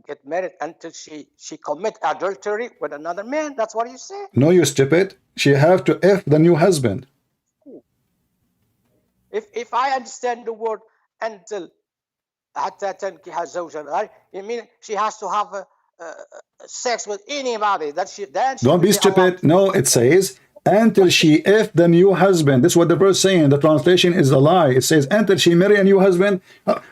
get married until she commit adultery with another man? That's what you say? No, you stupid. She have to F the new husband. If I understand the word until حتى تنكح زوجا, you mean she has to have sex with anybody that she then she Don't be stupid. No, it says until she F the new husband. This is what the verse saying. The translation is a lie. It says until she marry a new husband.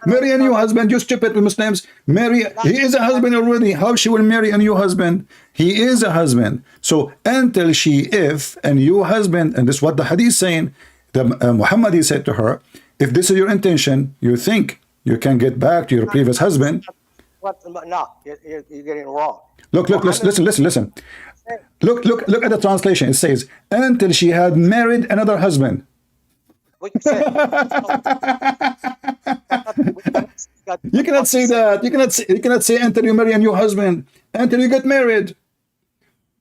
Marry a new husband, you stupid Muslims. Marry, he is a husband already. How she will marry a new husband? He is a husband. So until she F a new husband, and this is what the hadith is saying. The Muhammad, he said to her, if this is your intention, you think you can get back to your previous husband. What? No, you're getting it wrong. Look, listen. Look at the translation. It says, until she had married another husband. What you said? You cannot say that. You cannot say until you marry a new husband, until you get married.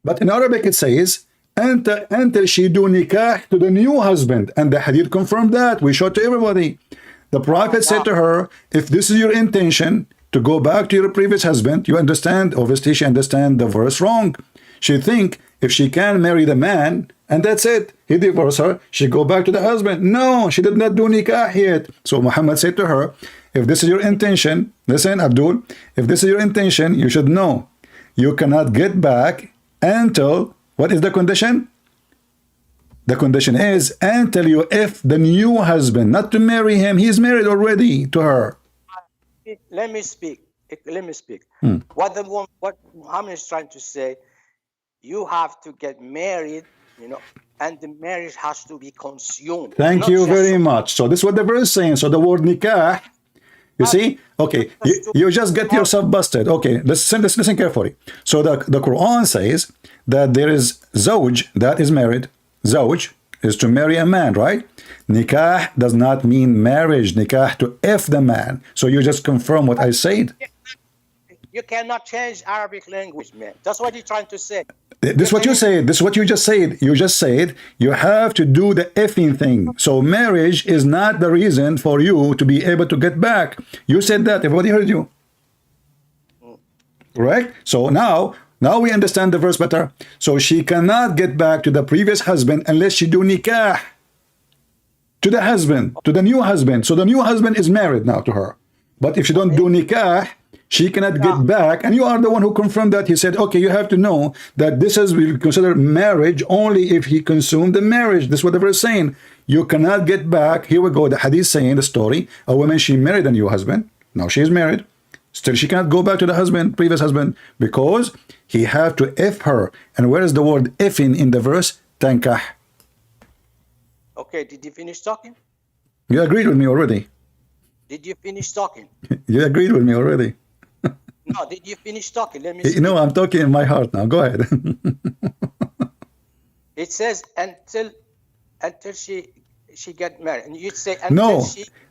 But in Arabic it says, until she do nikah to the new husband. And the hadith confirmed that. We showed to everybody. The Prophet said to her, if this is your intention to go back to your previous husband, you understand, obviously she understand the verse wrong. She think if she can marry the man, and that's it, he divorced her, she go back to the husband. No, she did not do nikah yet. So Muhammad said to her, if this is your intention, listen Abdul, if this is your intention, you should know, you cannot get back until, what is the condition? The condition is until you F the new husband, not to marry him. He is married already to her. Let me speak. What Muhammad is trying to say, you have to get married, you know, and the marriage has to be consumed. Thank you very much. So this is what the verse is saying. So the word nikah, you see? Okay, you just get yourself busted. Okay, listen carefully. So the Quran says that there is zawj, that is married. Zawj is to marry a man, right? Nikah does not mean marriage. Nikah to F the man. So you just confirm what I said. You cannot change Arabic language, man. That's what you're trying to say. This is what you said. This is what you just said. You just said you have to do the effing thing. So marriage is not the reason for you to be able to get back. You said that. Everybody heard you. Correct? So now we understand the verse better. So she cannot get back to the previous husband unless she do nikah to the husband, to the new husband. So the new husband is married now to her. But if she don't do nikah, she cannot get back. And you are the one who confirmed that. He said, okay, you have to know that this is will consider marriage only if he consumed the marriage. This is what the verse is saying. You cannot get back. Here we go. The hadith saying the story. A woman, she married a new husband. Now she is married. Still, she cannot go back to the husband, previous husband, because he have to F her. And where is the word Fing in the verse? Tankah. Okay, did you finish talking? You agreed with me already. Did you finish talking? You agreed with me already. No, did you finish talking? Let me see. You know, I'm talking in my heart now. Go ahead. It says until she get married. And you say until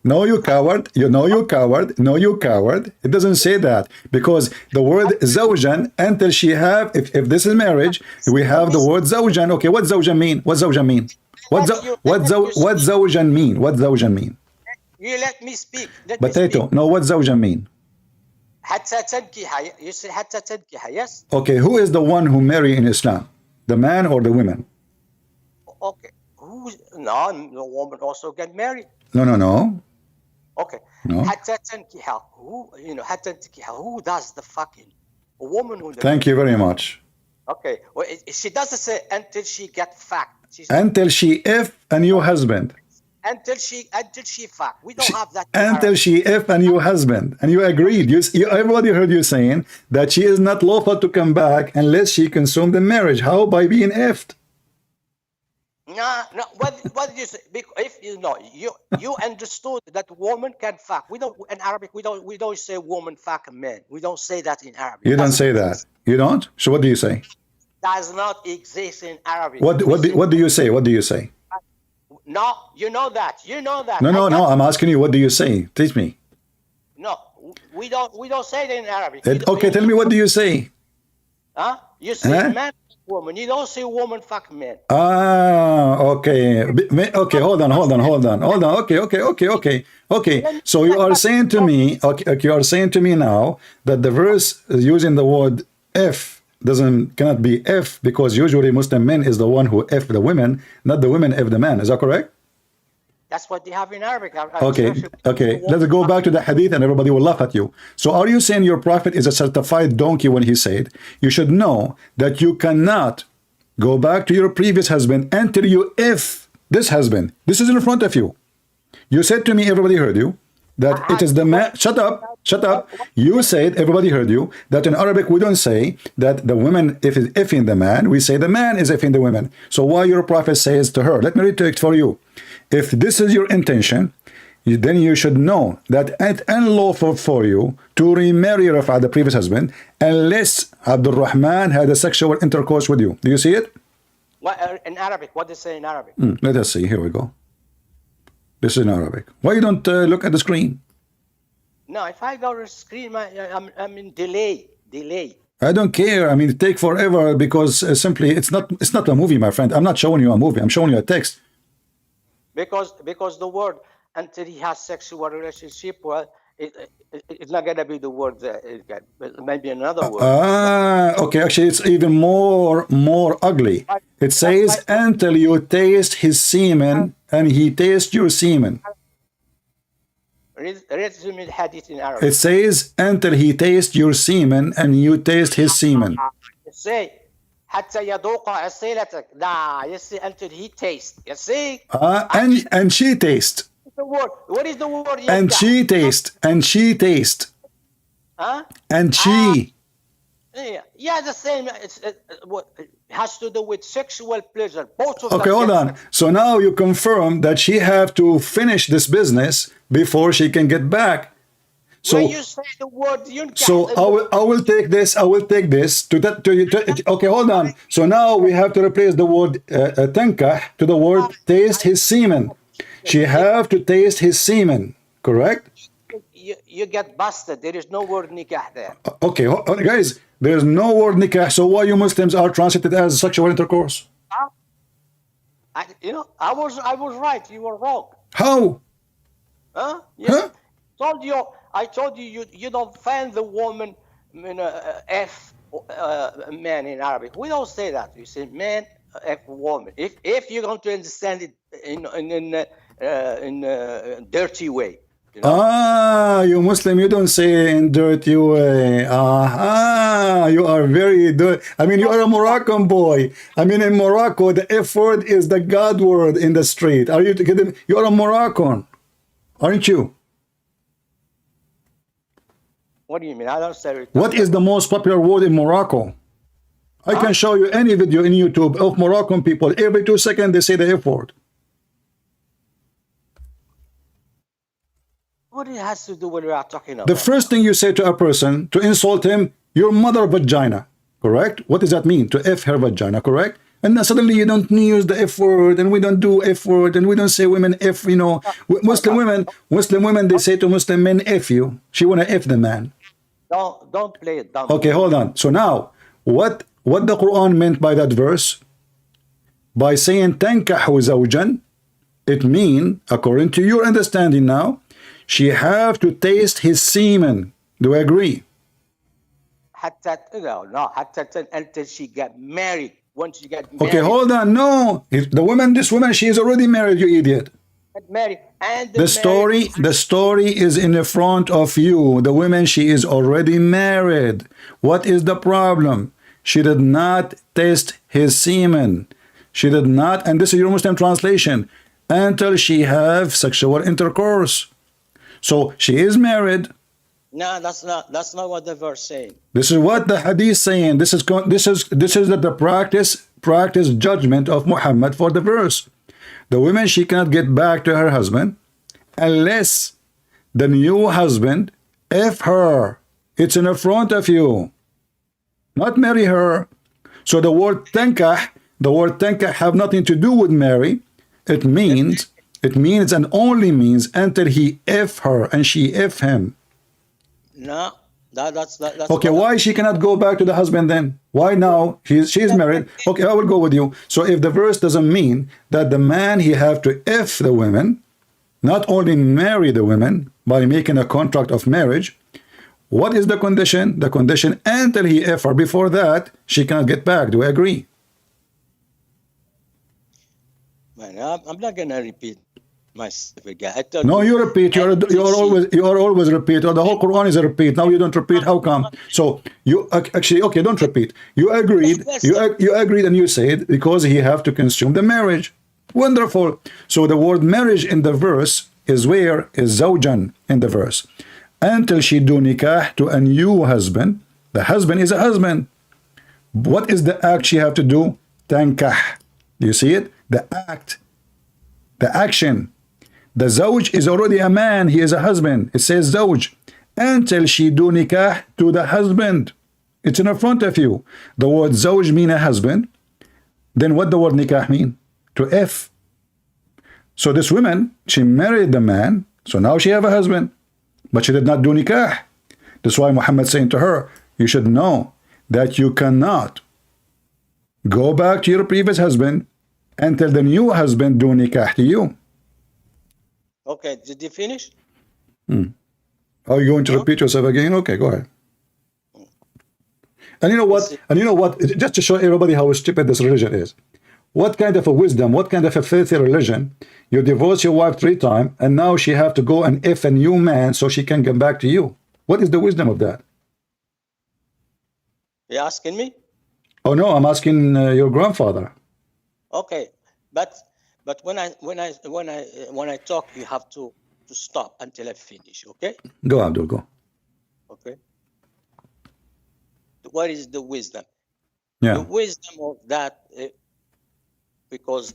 no, you coward. You coward. It doesn't say that, because the word zawjan, until she have, if this is marriage, we have the word zawjan. Okay, what zawjan mean? What zawjan mean? What zawjan mean? What zawjan mean? You let me speak. Potato. No, what zawjan mean? You say hatta tankiha, yes? Okay, who is the one who marry in Islam? The man or the women? Okay. No, the woman also get married. No. Okay. No. Hatta tankiha. Who does the fucking? A woman who. Thank you very much. Okay. Well, she doesn't say until she get fucked. Until she F a new husband. Until she fuck. We don't have that. Until she F a new husband. And you agreed. Everybody heard you saying that she is not lawful to come back unless she consumed the marriage. How? By being F'd. No. What did you say? If you understood that woman can fuck. We don't in Arabic. We don't say woman fuck a man. We don't say that in Arabic. You don't say that. You don't. So what do you say? Does not exist in Arabic. What do you say? What do you say? No, you know that. You know that. No. I'm asking you, what do you say? Teach me. No, we don't say it in Arabic. Okay, tell me, what do you say? Huh? You say man, woman. You don't say woman, fuck man. Okay. Okay, hold on. Okay. So you are saying to me, you are saying to me now that the verse using the word F cannot be F, because usually Muslim men is the one who F the women, not the women F the man. Is that correct? That's what they have in Arabic. Okay. Let's go back to the hadith and everybody will laugh at you. So are you saying your prophet is a certified donkey when he said, you should know that you cannot go back to your previous husband until you F this husband? This is in front of you. You said to me, everybody heard you, that it is the man. Shut up. You said, everybody heard you, that in Arabic we don't say that the woman is effing the man, we say the man is effing the woman. So why your prophet says to her, let me read it for you. If this is your intention, then you should know that it's unlawful for you to remarry Rafa, the previous husband, unless Abdul Rahman had a sexual intercourse with you. Do you see it? What in Arabic? What they say in Arabic? Let us see. Here we go. This is in Arabic. Why you don't look at the screen? No, if I go to the screen, I'm in delay. I don't care. I mean, it take forever because simply it's not a movie, my friend. I'm not showing you a movie. I'm showing you a text. Because the word until he has sexual relationship, well, it's not gonna be the word. Maybe another word. Okay. Actually, it's even more able. It says until you taste his semen and he tastes your semen. Read the hadith in Arabic. It says until he tastes your semen and you taste his semen. Say حتى يذوق أصيلتك. Nah, you see, until he tastes. You see? And she tastes. The word. What is the word? And she tastes. Huh? And she. Yeah, the same. It has to do with sexual pleasure. Both of them. Okay, hold on. So now you confirm that she have to finish this business before she can get back. So when you say the word, I will take this. Okay, hold on. So now we have to replace the word tankah to the word taste his semen. She have to taste his semen, correct? You get busted. There is no word nikah there. Okay, guys, there is no word nikah. So why you Muslims are translated as sexual intercourse? I was right. You were wrong. How? Huh? Yes. Huh? I told you you don't find the woman F man in Arabic. We don't say that. We say man F woman. If you're going to understand it in a dirty way. You know? You Muslim, you don't say in dirty way. You are very dirty. I mean, you are a Moroccan boy. I mean, in Morocco, the F word is the God word in the street. Are you kidding? You are a Moroccan, aren't you? What do you mean? I don't say. What is the most popular word in Morocco? I can show you any video in YouTube of Moroccan people. Every 2 seconds they say the F word. What it has to do with what we are talking about? The first thing you say to a person to insult him, your mother vagina, correct? What does that mean? To F her vagina, correct? And then suddenly you don't use the F word, and we don't do F word, and we don't say women F, you know. Muslim women, they say to Muslim men, F you. She wanna F the man. Don't play it down. Okay, hold on. So now, what the Quran meant by that verse? By saying tankahu zawjan, it mean, according to your understanding now, she have to taste his semen. Do I agree? Until she get married. Once you get married. Okay, hold on. No, this woman, she is already married. You idiot. Married and the story is in the front of you. The woman, she is already married. What is the problem? She did not taste his semen. She did not, and this is your Muslim translation, until she have sexual intercourse. So she is married. No, that's not what the verse saying. This is what the hadith saying. This is the practice judgment of Muhammad for the verse. The woman, she cannot get back to her husband unless the new husband F her. It's in the front of you. Not marry her. So the word tankah have nothing to do with marry. It means and only means until he F her and she F him. No, that's Okay, why she cannot go back to the husband then? Why now? She's married. Okay, I will go with you. So if the verse doesn't mean that the man, he have to F the women, not only marry the women by making a contract of marriage, what is the condition? The condition until he F her. Before that, she cannot get back. Do I agree? Man, I'm not gonna repeat myself again. I told No, you repeat. You are always repeat. The whole Quran is a repeat. Now you don't repeat. How come? So you actually, okay, don't repeat. You agreed. You agreed, and you said because he have to consume the marriage. Wonderful. So the word marriage in the verse is where is zawjan in the verse. Until she do nikah to a new husband. The husband is a husband. What is the act she have to do? Tankah. Do you see it? The act. The action. The zawj is already a man. He is a husband. It says zawj. Until she do nikah to the husband. It's in front of you. The word zawj mean a husband. Then what the word nikah mean? To F. So this woman, she married the man. So now she have a husband. But she did not do nikah. That's why Muhammad saying to her, you should know that you cannot go back to your previous husband until the new husband do nikah to you. Okay, did you finish? Are you going to repeat yourself again? Okay, go ahead. And you know what? And you know what? Just to show everybody how stupid this religion is. What kind of a wisdom, what kind of a filthy religion? You divorce your wife 3 times, and now she have to go and F a new man so she can come back to you. What is the wisdom of that? You asking me? Oh no, I'm asking your grandfather. Okay, but when I talk, you have to stop until I finish. Okay? Go, Abdul, go. Okay. What is the wisdom? Yeah. The wisdom of that, because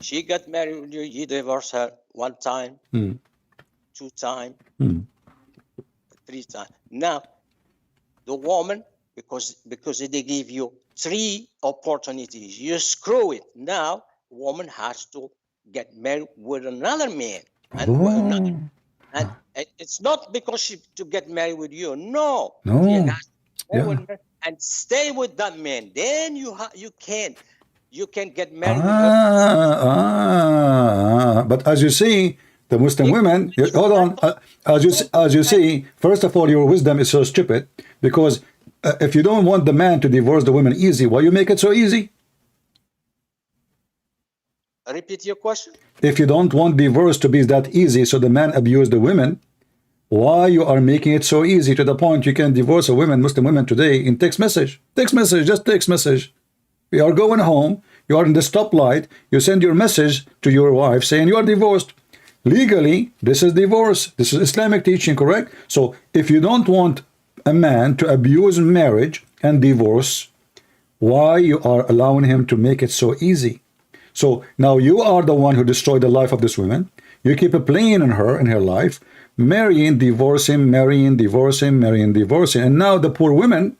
she got married with you, you divorced her 1 time, 2 times, 3 times. Now, the woman, because they give you 3 opportunities, you screw it. Now, woman has to get married with another man, and it's not because she to get married with you. No. She has to and stay with that man. Then you can get married. But as you see, the Muslim women, hold on, as you see, first of all, your wisdom is so stupid, because if you don't want the man to divorce the woman easy, why you make it so easy? Repeat your question. If you don't want divorce to be that easy, so the man abuse the women, why you are making it so easy to the point you can divorce a woman, Muslim women today, in text message? Text message, just text message. You are going home, you are in the stoplight, you send your message to your wife saying you are divorced. Legally, this is divorce. This is Islamic teaching, correct? So if you don't want a man to abuse marriage and divorce, why you are allowing him to make it so easy? So now you are the one who destroyed the life of this woman. You keep playing in her life, marrying, divorcing, marrying, divorcing, marrying, divorcing. And now the poor woman,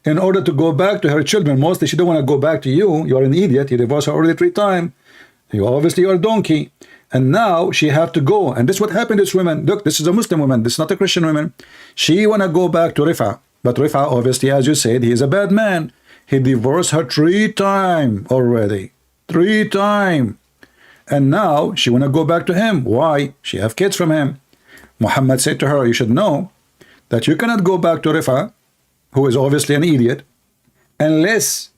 in order to go back to her children, mostly she don't want to go back to you. You are an idiot. You divorced her already 3 times. You obviously are a donkey. And now she have to go. And this is what happened to this woman. Look, this is a Muslim woman. This is not a Christian woman. She want to go back to Rifa. But Rifa, obviously, as you said, he is a bad man. He divorced her 3 times already. 3 times. And now she want to go back to him. Why? She have kids from him. Muhammad said to her, you should know that you cannot go back to Rifa, who is obviously an idiot, unless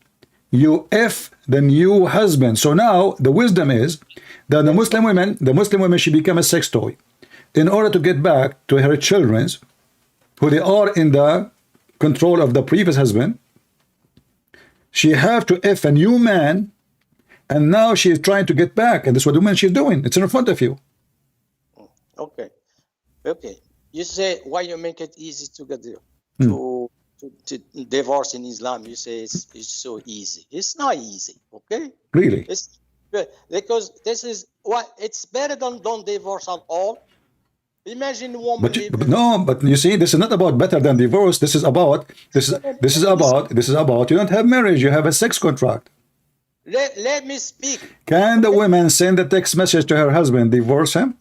you F the new husband. So now the wisdom is that the Muslim women should become a sex toy in order to get back to her children, who they are in the control of the previous husband. She have to F a new man, and now she is trying to get back, and that's what the woman she's doing. It's in front of you. Okay. You say why you make it easy to get there, to divorce in Islam. You say it's so easy. It's not easy. Okay. Really? It's because this is what it's better than don't divorce at all. Imagine a woman. But you see, this is not about better than divorce. This is about you don't have marriage. You have a sex contract. let me speak. Can the woman send a text message to her husband, divorce him?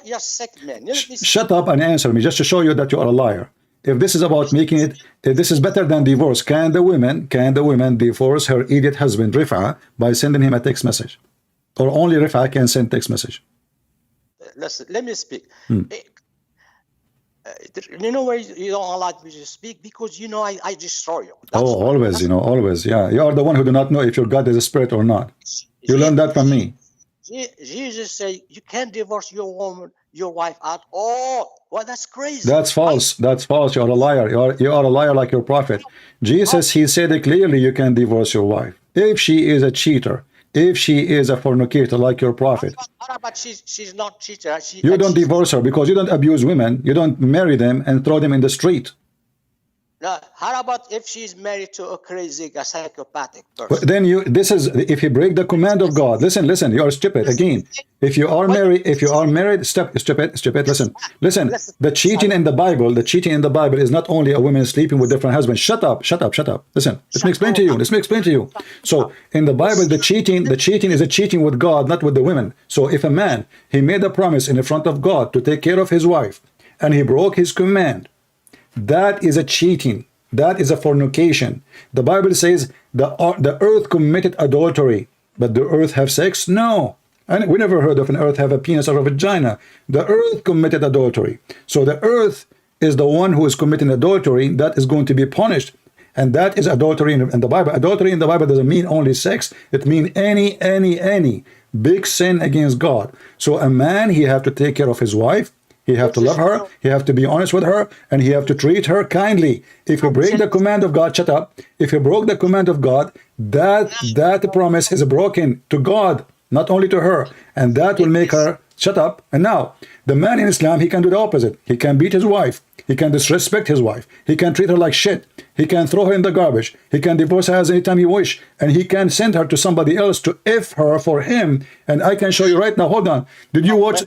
You're sick, man. Let me Shut up and answer me, just to show you that you are a liar. If this is about making it, if this is better than divorce, can the woman divorce her idiot husband Rifa by sending him a text message? Or only Rifa can send text message? Listen, let me speak. You know why you don't allow me to speak? Because you know I destroy you. That's Oh, why. always, you know, always. Yeah, you are the one who do not know if your God is a spirit or not. You learned that from me. Jesus said you can't divorce your wife at all. Well, that's crazy. That's false. That's false. You are a liar. You are a liar like your prophet. Jesus, he said it clearly, you can divorce your wife if she is a cheater, if she is a fornicator like your prophet. But she's not cheater. You don't divorce her because you don't abuse women. You don't marry them and throw them in the street. No, how about if she's married to a crazy, a psychopathic But person? then if you break the command of God, listen, you are stupid again. If you are married, stupid, listen. The cheating in the Bible is not only a woman sleeping with different husbands. Shut up. Listen, let me explain to you. So in the Bible, the cheating is a cheating with God, not with the women. So if a man, he made a promise in the front of God to take care of his wife, and he broke his command, that is a cheating. That is a fornication. The Bible says the earth committed adultery, but the earth have sex? No. And we never heard of an earth have a penis or a vagina. The earth committed adultery. So the earth is the one who is committing adultery that is going to be punished. And that is adultery in the Bible. Adultery in the Bible doesn't mean only sex. It means any big sin against God. So a man, he have to take care of his wife. He have to love her, he have to be honest with her, and he have to treat her kindly. If you break the command of God, shut up. If you broke the command of God, that promise is broken to God, not only to her. And that will make her shut up. And now, the man in Islam, he can do the opposite. He can beat his wife. He can disrespect his wife. He can treat her like shit. He can throw her in the garbage. He can divorce her anytime he wish. And he can send her to somebody else to F her for him. And I can show you right now. Hold on. Did you watch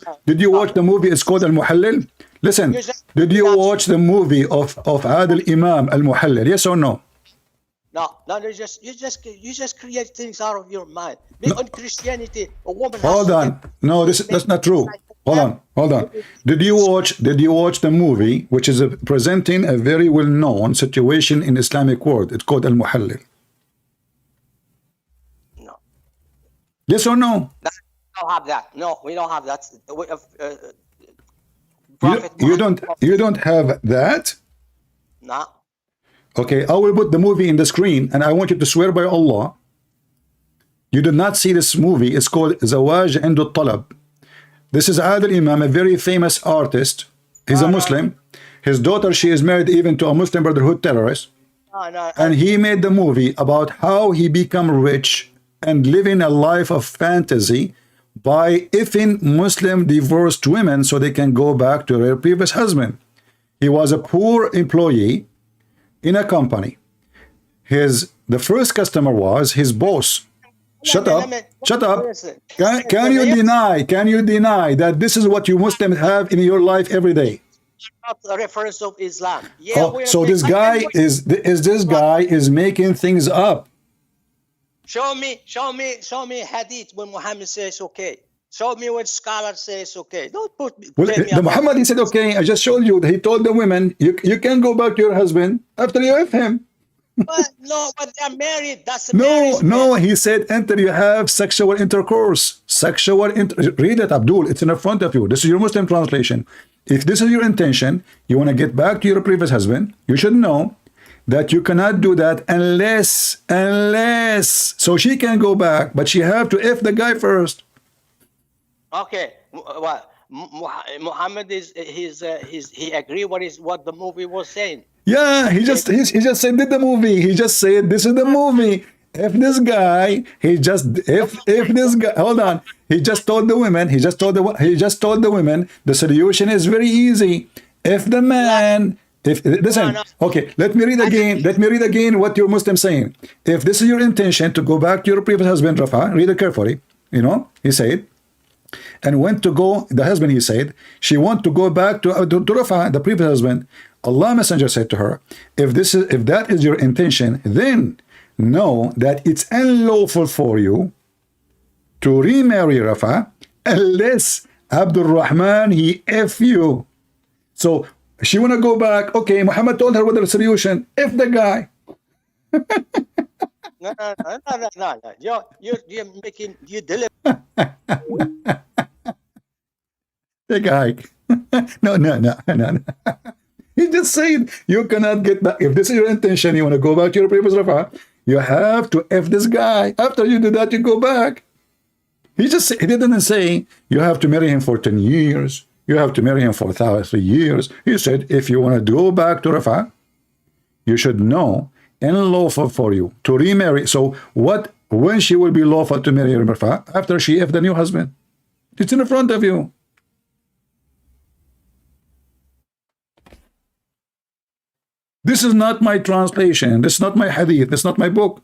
the movie? It's called Al-Muhallil. Listen, did you watch the movie of Adil Imam Al-Muhallil? Yes or no? No, you just create things out of your mind. In Christianity, a woman. Hold on. No, that's not true. Hold on. Did you watch the movie, which is presenting a very well-known situation in Islamic world? It's called Al-Muhallil. No. Yes or no? We don't have that. No, we don't have that. You don't have that? No. Okay, I will put the movie in the screen, and I want you to swear by Allah. You did not see this movie. It's called Zawaj Indu Talab. This is Adil Imam, a very famous artist. He's a Muslim. His daughter, she is married even to a Muslim Brotherhood terrorist. And he made the movie about how he become rich and living a life of fantasy by effing Muslim divorced women so they can go back to their previous husband. He was a poor employee in a company. The first customer was his boss. Shut up. Can you deny that this is what you Muslims have in your life every day? Not a reference of Islam. So this guy is making things up. Show me hadith when Muhammad says okay. Show me when scholars says okay. Don't put me. The Muhammad, he said okay. I just showed you that he told the women you can go back to your husband after you have him. But they're married. That's marriage. No, he said until you have sexual intercourse. Read it, Abdul. It's in the front of you. This is your Muslim translation. If this is your intention, you want to get back to your previous husband, you should know that you cannot do that unless so she can go back, but she have to F the guy first. Okay, well, Muhammad he agree what the movie was saying. Yeah, he just said did the movie. He just said this is the movie. If this guy, if this guy, hold on. He just told the women. The solution is very easy. If the man, listen, okay, let me read again what your Muslim saying. If this is your intention to go back to your previous husband, Rafa, read it carefully. He said, and went to go. The husband, he said, she want to go back to Rafa, the previous husband. Allah Messenger said to her, if that is your intention, then know that it's unlawful for you to remarry Rafa unless Abdul Rahman he F you. So she wanna go back. Okay, Muhammad told her what the solution. F the guy. No. You're making you deliver. The guy. No. He just said you cannot get back. If this is your intention, you want to go back to your previous Rafa, you have to F this guy. After you do that, you go back. He didn't say you have to marry him for 10 years. You have to marry him for 3 years. He said if you want to go back to Rafa, you should know unlawful for you to remarry. So when she will be lawful to marry Rafa? After she F the new husband. It's in front of you. This is not my translation. This is not my hadith. This is not my book.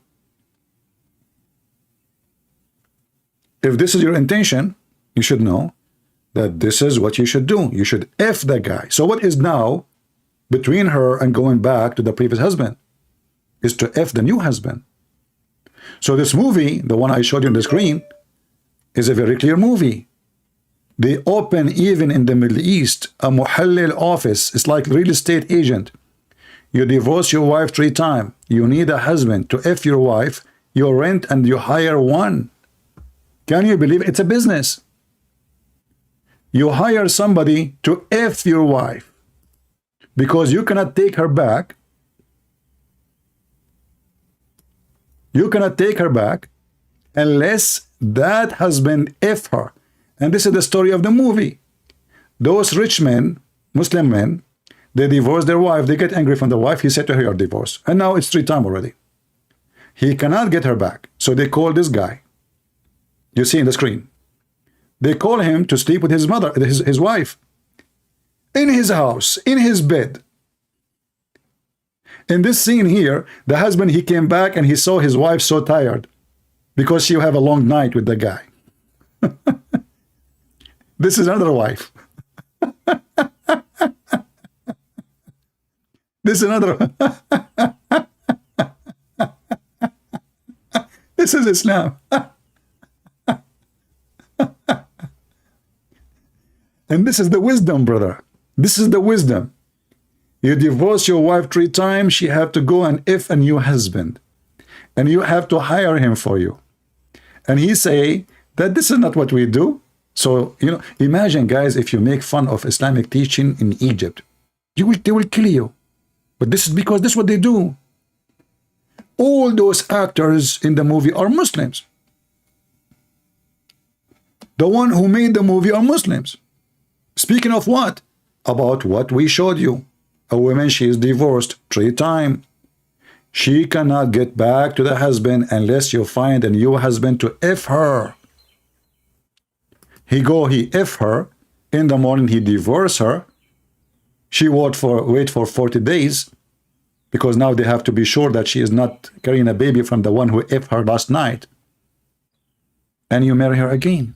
If this is your intention, you should know that this is what you should do. You should F the guy. So what is now between her and going back to the previous husband is to F the new husband. So this movie, the one I showed you on the screen, is a very clear movie. They open even in the Middle East a muhallil office. It's like real estate agent. You divorce your wife 3 times. You need a husband to F your wife. You rent and you hire one. Can you believe it's a business? You hire somebody to F your wife because you cannot take her back. You cannot take her back unless that husband F her. And this is the story of the movie. Those rich men, Muslim men, they divorce their wife. They get angry from the wife. He said to her, you're divorced. And now it's 3 times already. He cannot get her back. So they call this guy. You see in the screen. They call him to sleep with his mother, his wife. In his house, in his bed. In this scene here, the husband, he came back and he saw his wife so tired because she have a long night with the guy. This is another wife. This is another. This is Islam. And this is the wisdom, brother. This is the wisdom. You divorce your wife 3 times, she have to go and F a new husband. And you have to hire him for you. And he say that this is not what we do. So, you know, imagine, guys, if you make fun of Islamic teaching in Egypt, they will kill you. But this is because this is what they do. All those actors in the movie are Muslims. The one who made the movie are Muslims. Speaking of what? About what we showed you. A woman, she is divorced 3 times. She cannot get back to the husband unless you find a new husband to F her. He F her. In the morning, he divorce her. She wait for 40 days because now they have to be sure that she is not carrying a baby from the one who F her last night. And you marry her again.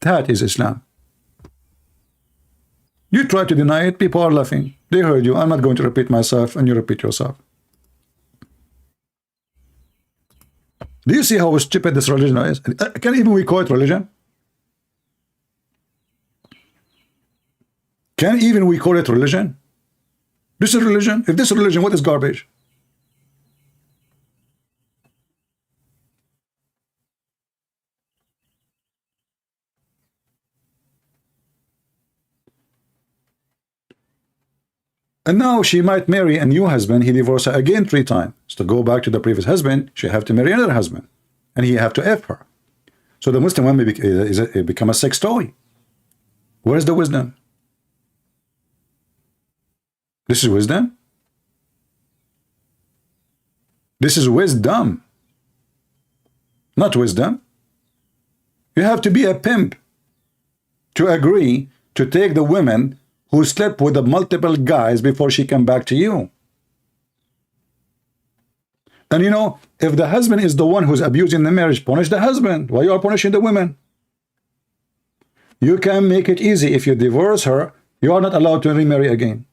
That is Islam. You try to deny it, people are laughing. They heard you. I'm not going to repeat myself, and you repeat yourself. Do you see how stupid this religion is? Can even we call it religion? Can even we call it religion? This is religion. If this is religion, what is garbage? And now she might marry a new husband. He divorced her again 3 times. So to go back to the previous husband, she have to marry another husband. And he have to F her. So the Muslim woman become a sex toy. Where's the wisdom? This is wisdom? This is wisdom. Not wisdom. You have to be a pimp to agree to take the women who slept with the multiple guys before she came back to you. And you know, if the husband is the one who's abusing the marriage, punish the husband. Why you are punishing the women? You can make it easy. If you divorce her, you are not allowed to remarry again.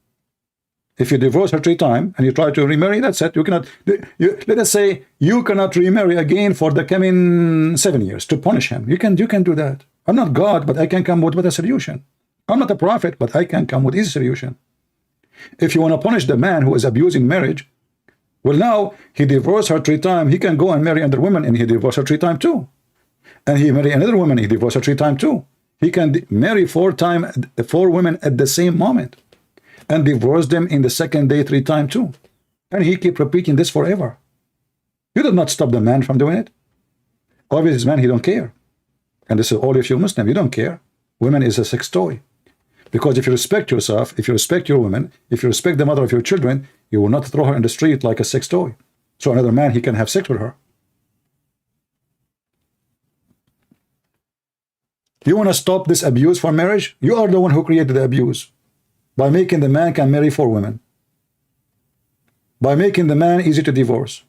If you divorce her 3 times and you try to remarry, that's it. You cannot. Let us say you cannot remarry again for the coming 7 years to punish him. You can do that. I'm not God, but I can come with a solution. I'm not a prophet, but I can come with a solution. If you want to punish the man who is abusing marriage, well, now he divorced her 3 times. He can go and marry another woman, and he divorced her 3 times too. And he marry another woman. He divorced her 3 times too. He can marry 4 women at the same moment, and divorce them in the second day 3 times too. And he keep repeating this forever. You did not stop the man from doing it. Obviously, man, he don't care. And this is all of you Muslim, you don't care. Women is a sex toy. Because if you respect yourself, if you respect your woman, if you respect the mother of your children, you will not throw her in the street like a sex toy. So another man, he can have sex with her. You want to stop this abuse for marriage? You are the one who created the abuse. By making the man can marry 4 women. By making the man easy to divorce.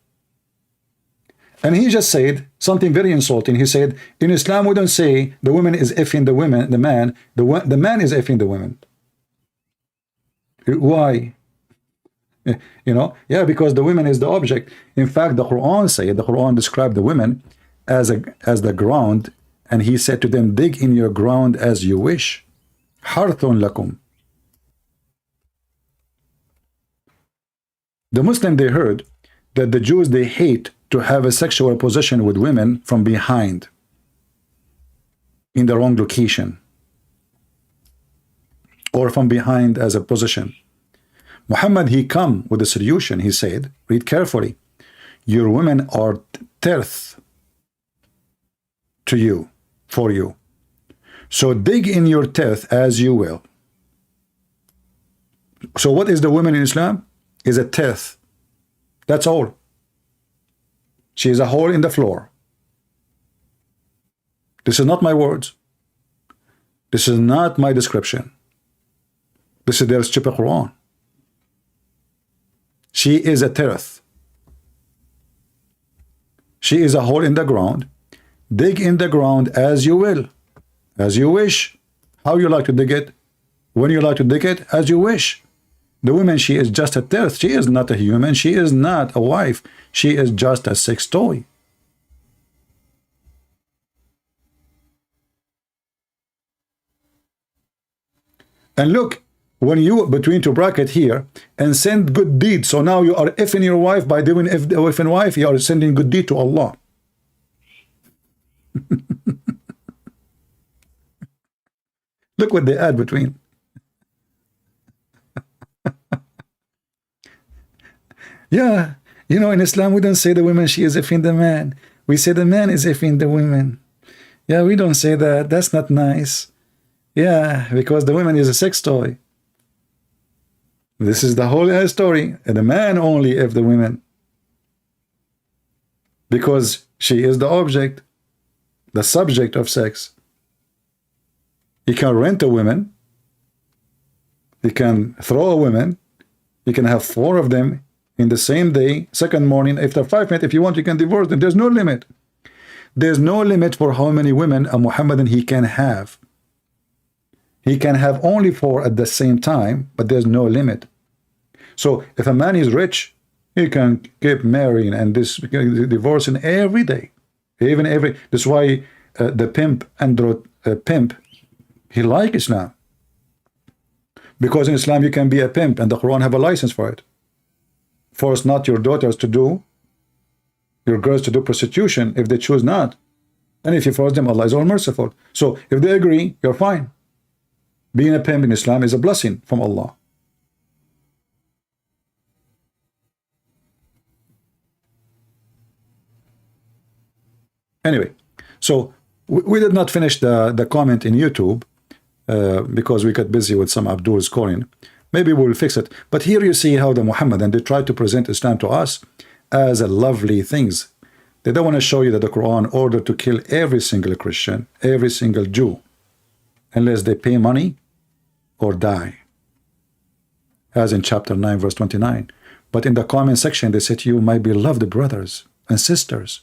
And he just said something very insulting. He said, in Islam, we don't say the woman is effing the women, the man. The man is effing the women. Why? You know? Yeah, because the woman is the object. In fact, the Quran described the women as the ground, and he said to them, dig in your ground as you wish. Harthun lakum. The Muslim, they heard that the Jews, they hate to have a sexual position with women from behind in the wrong location or from behind as a position. Muhammad, he come with a solution. He said, read carefully, your women are teeth to you, for you. So dig in your teeth as you will. So what is the woman in Islam? Is a teeth. That's all. She is a hole in the floor. This is not my words. This is not my description. This is their stupid Quran. She is a teeth. She is a hole in the ground. Dig in the ground as you will, as you wish. How you like to dig it, when you like to dig it, as you wish. The woman, she is just a teeth. She is not a human. She is not a wife. She is just a sex toy. And look, when you between 2 bracket here and send good deed, so now you are effing your wife by doing effing wife, you are sending good deed to Allah. Look what they add between. Yeah, you know, in Islam, we don't say the woman, she is effing the man. We say the man is effing the women. Yeah, we don't say that. That's not nice. Yeah, because the woman is a sex toy. This is the whole story. And the man only if the women. Because she is the object, the subject of sex. He can rent a woman. He can throw a woman. He can have 4 of them in the same day, second morning, after 5 minutes. If you want, you can divorce them. There's no limit. There's no limit for how many women a Muhammadan he can have. He can have only 4 at the same time, but there's no limit. So if a man is rich, he can keep marrying and divorcing every day. Even every. That's why the pimp, pimp, he like Islam. Because in Islam you can be a pimp, and the Quran have a license for it. Force not your daughters to do, your girls to do prostitution if they choose not. And if you force them, Allah is all merciful. So if they agree, you're fine. Being a pimp in Islam is a blessing from Allah. Anyway, so we did not finish the comment in YouTube because we got busy with some Abdul's calling. Maybe we'll fix it. But here you see how the Muhammadan, they try to present Islam to us as a lovely things. They don't want to show you that the Quran ordered to kill every single Christian, every single Jew, unless they pay money or die. As in chapter 9, verse 29. But in the comment section, they say to you, my beloved brothers and sisters,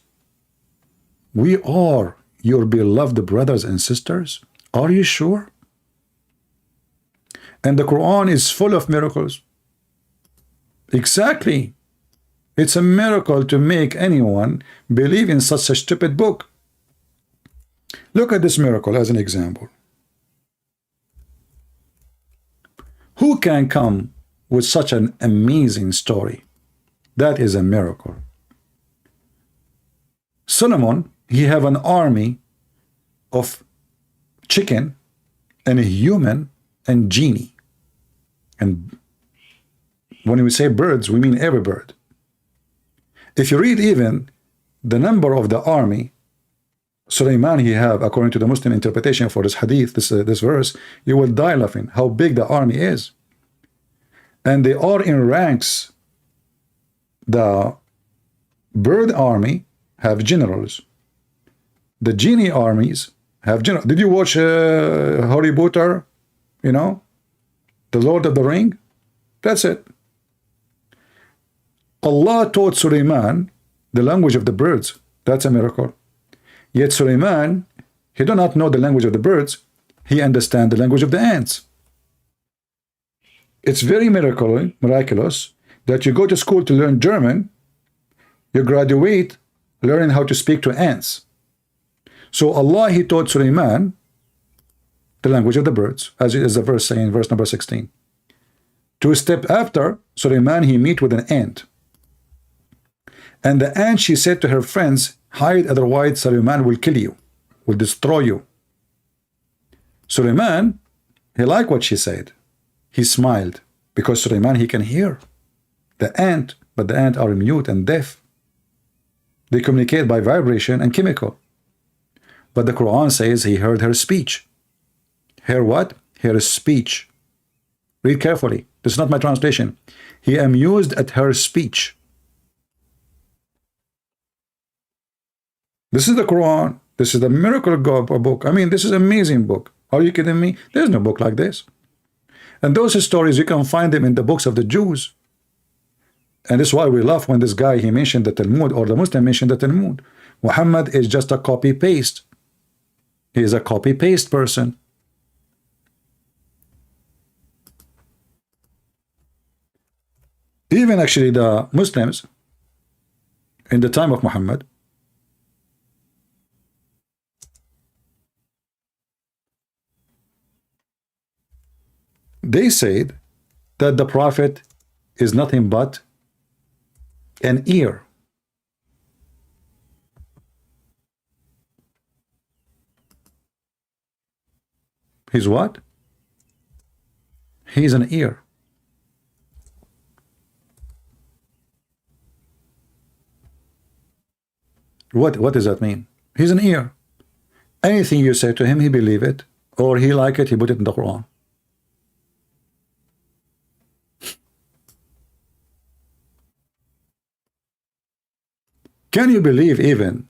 we are your beloved brothers and sisters. Are you sure? And the Quran is full of miracles. Exactly. It's a miracle to make anyone believe in such a stupid book. Look at this miracle as an example. Who can come with such an amazing story? That is a miracle. Solomon, he have an army of chicken and a human and genie. And when we say birds, we mean every bird. If you read even the number of the army Sulaiman he have, according to the Muslim interpretation for this hadith, this verse, you will die laughing how big the army is. And they are in ranks. The bird army have generals. The genie armies have generals. Did you watch Harry Potter? You know, the Lord of the Ring? That's it. Allah taught Sulaiman the language of the birds. That's a miracle. Yet Sulaiman, he do not know the language of the birds. He understands the language of the ants. It's very miraculous that you go to school to learn German, you graduate learning how to speak to ants. So Allah, he taught Sulaiman the language of the birds, as the verse saying, verse number 16. 2 steps after, Sulaiman, he meet with an ant. And the ant, she said to her friends, hide, otherwise Sulaiman will kill you, will destroy you. Sulaiman, he liked what she said. He smiled, because Sulaiman, he can hear the ant, but the ant are mute and deaf. They communicate by vibration and chemical. But the Quran says he heard her speech. Hear what? Her speech. Read carefully. This is not my translation. He amused at her speech. This is the Quran. This is the miracle book. I mean, this is an amazing book. Are you kidding me? There's no book like this. And those stories, you can find them in the books of the Jews. And this is why we laugh when this guy, he mentioned the Talmud, or the Muslim mentioned the Talmud. Muhammad is just a copy-paste. He is a copy-paste person. Even actually the Muslims in the time of Muhammad, they said that the Prophet is nothing but an ear. He's what? He's an ear. What does that mean? He's an ear. Anything you say to him, he believe it, or he like it, he put it in the Quran. Can you believe even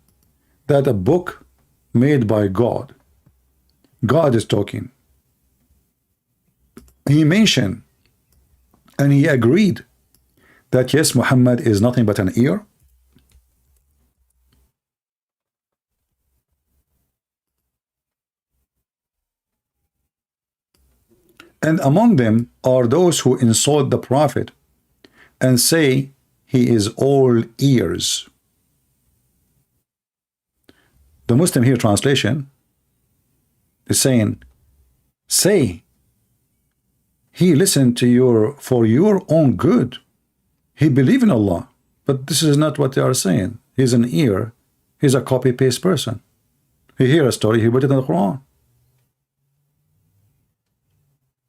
that a book made by God, God is talking, he mentioned and he agreed that yes, Muhammad is nothing but an ear? And among them are those who insult the Prophet and say he is all ears. The Muslim here translation is saying, say, he listened to for your own good. He believed in Allah. But this is not what they are saying. He's an ear. He's a copy-paste person. He hear a story, he put it in the Quran.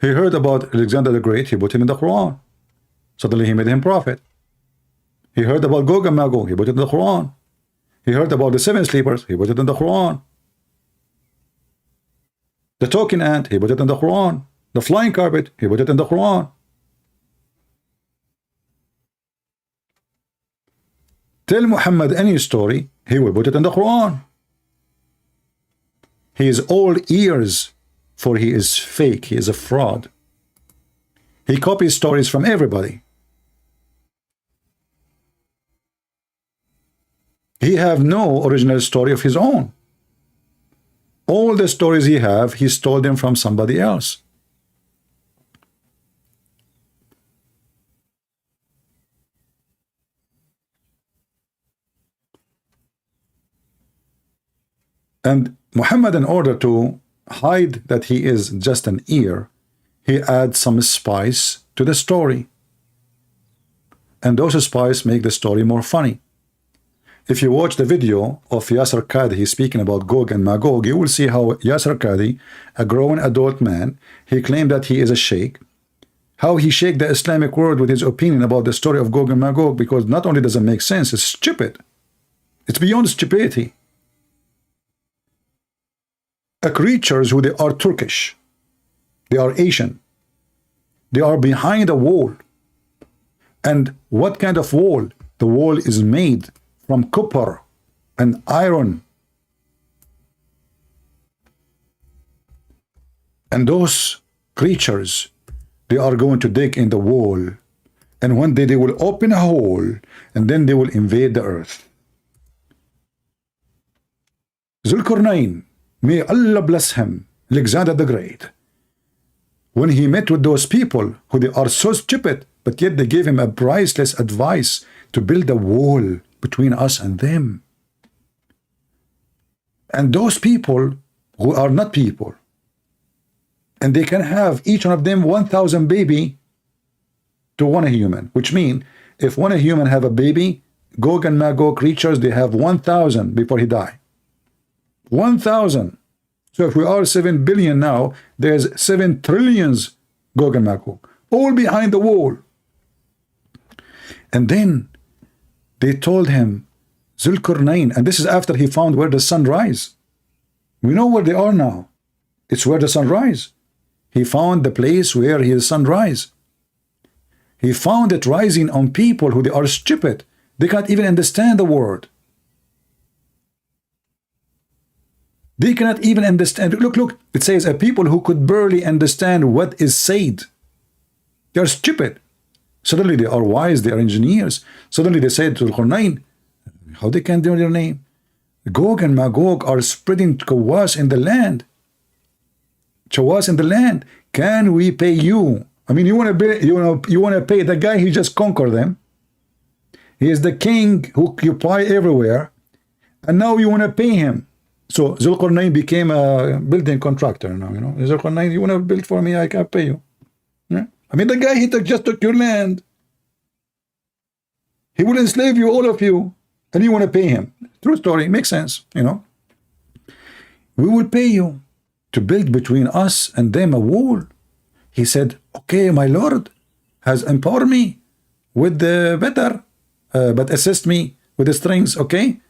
He heard about Alexander the Great, he put him in the Quran. Suddenly he made him prophet. He heard about Gog and Magog, he put it in the Quran. He heard about the 7 sleepers, he put it in the Quran. The talking ant, he put it in the Quran. The flying carpet, he put it in the Quran. Tell Muhammad any story, he will put it in the Quran. He is all ears, for he is fake, he is a fraud. He copies stories from everybody. He have no original story of his own. All the stories he have, he stole them from somebody else. And Muhammad, in order to hide that he is just an ear, he adds some spice to the story. And those spice make the story more funny. If you watch the video of Yasser Qadhi speaking about Gog and Magog, you will see how Yasser Qadhi, a grown adult man, he claimed that he is a sheikh, how he shake the Islamic world with his opinion about the story of Gog and Magog, because not only does it make sense, it's stupid. It's beyond stupidity. Creatures who they are Turkish, they are Asian, they are behind a wall. And what kind of wall? The wall is made from copper and iron. And those creatures, they are going to dig in the wall. And one day they will open a hole and then they will invade the earth. Zulkarnain, may Allah bless him, Alexander the Great, when he met with those people who they are so stupid, but yet they gave him a priceless advice to build a wall between us and them. And those people who are not people, and they can have each one of them 1,000 baby to one human, which means if one human have a baby, Gog and Magog creatures, they have 1,000 before he die. 1,000. So if we are 7 billion now, there's 7 trillions Gog and Magog, all behind the wall. And then they told him, Zulkarnain, and this is after he found where the sun rise. We know where they are now. It's where the sun rise. He found the place where his sun rise. He found it rising on people who they are stupid. They can't even understand the word. They cannot even understand. Look, it says a people who could barely understand what is said. They are stupid. Suddenly they are wise, they are engineers. Suddenly they said to Zulkarnain, how they can do their name? Gog and Magog are spreading chaos in the land. Chaos in the land. Can we pay you? I mean, you want to pay the guy who just conquered them. He is the king who occupy everywhere, and now you want to pay him. So Zulkarnain became a building contractor now, you know. Zulkarnain, you want to build for me, I can pay you. Yeah? I mean, the guy, he just took your land. He will enslave you, all of you, and you want to pay him. True story, makes sense, you know. We will pay you to build between us and them a wall. He said, okay, my Lord has empowered me with the better, but assist me with the strings, okay?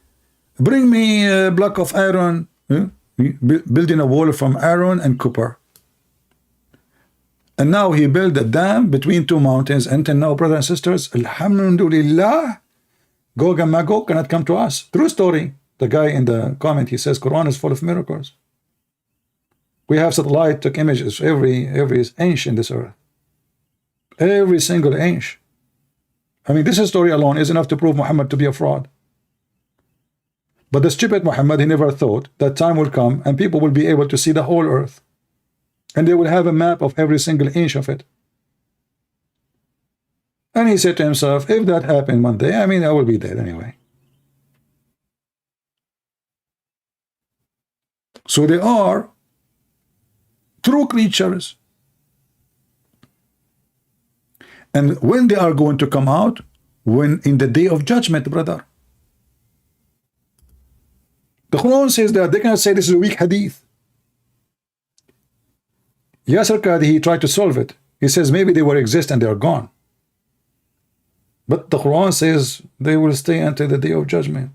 Bring me a block of iron, building a wall from iron and copper. And now he built a dam between two mountains. Until now, brothers and sisters, alhamdulillah, Gog and Magog cannot come to us. True story. The guy in the comment, he says, Quran is full of miracles. We have satellite took images every inch in this earth. Every single inch. I mean, this story alone is enough to prove Muhammad to be a fraud. But the stupid Muhammad, he never thought that time will come and people will be able to see the whole earth. And they will have a map of every single inch of it. And he said to himself, if that happened one day, I mean, I will be dead anyway. So they are true creatures. And when they are going to come out? When in the day of judgment, brother. The Quran says that. They cannot say this is a weak hadith. Yasser Qadhi, he tried to solve it. He says maybe they will exist and they are gone. But the Quran says they will stay until the day of judgment.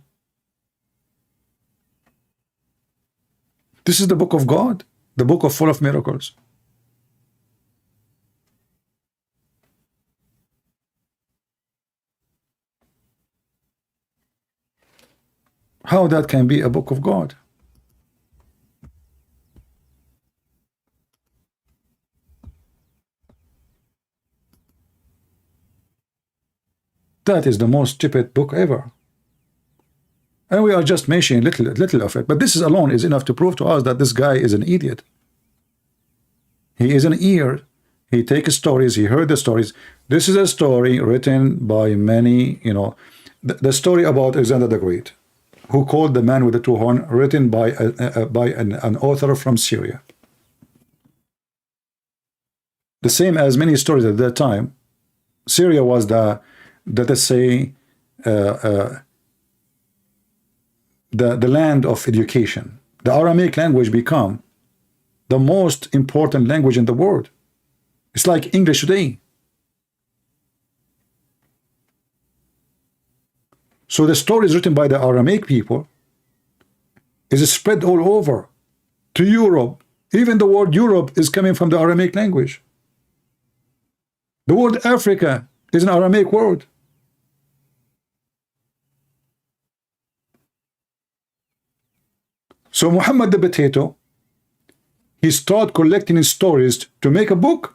This is the book of God, the book of full of miracles. How that can be a book of God? That is the most stupid book ever. And we are just mentioning little of it. But this is alone is enough to prove to us that this guy is an idiot. He is an ear. He takes stories. He heard the stories. This is a story written by many, you know, the story about Alexander the Great. who called The Man with the Two Horns, written by an author from Syria. The same as many stories at that time. Syria was the, let us say, the land of education. The Aramaic language became the most important language in the world. It's like English today. So the stories written by the Aramaic people is spread all over to Europe. Even the word Europe is coming from the Aramaic language. The word Africa is an Aramaic word. So Muhammad the Potato, he started collecting his stories to make a book.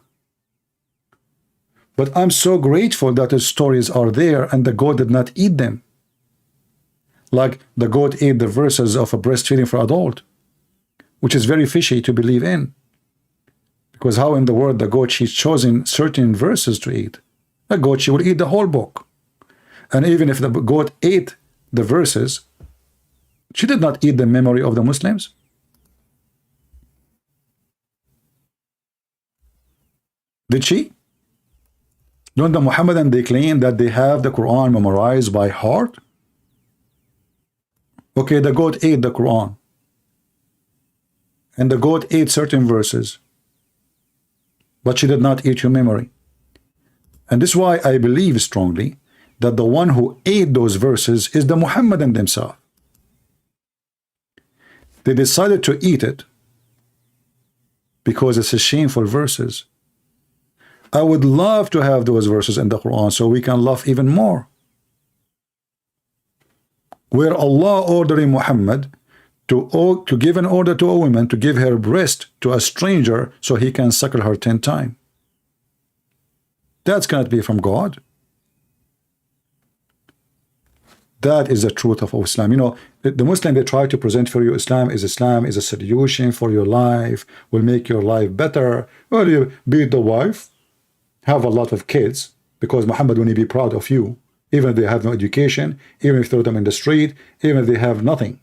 But I'm so grateful that the stories are there and the goat did not eat them. Like the goat ate the verses of a breastfeeding for adult, which is very fishy to believe in. Because how in the world the goat, she's chosen certain verses to eat? A goat, she will eat the whole book. And even if the goat ate the verses, she did not eat the memory of the Muslims. Did she? Don't the Muhammadan, they claim that they have the Quran memorized by heart? Okay, the goat ate the Quran. And the goat ate certain verses. But she did not eat your memory. And this is why I believe strongly that the one who ate those verses is the Muhammadan themselves. They decided to eat it because it's a shameful verses. I would love to have those verses in the Quran so we can love even more. Where Allah ordering Muhammad to give an order to a woman to give her breast to a stranger so he can suckle her 10 times. That's cannot be from God. That is the truth of Islam. You know, the Muslim, they try to present for you Islam is a solution for your life, will make your life better. Well, you beat the wife, have a lot of kids, because Muhammad will be proud of you, even if they have no education, even if you throw them in the street, even if they have nothing.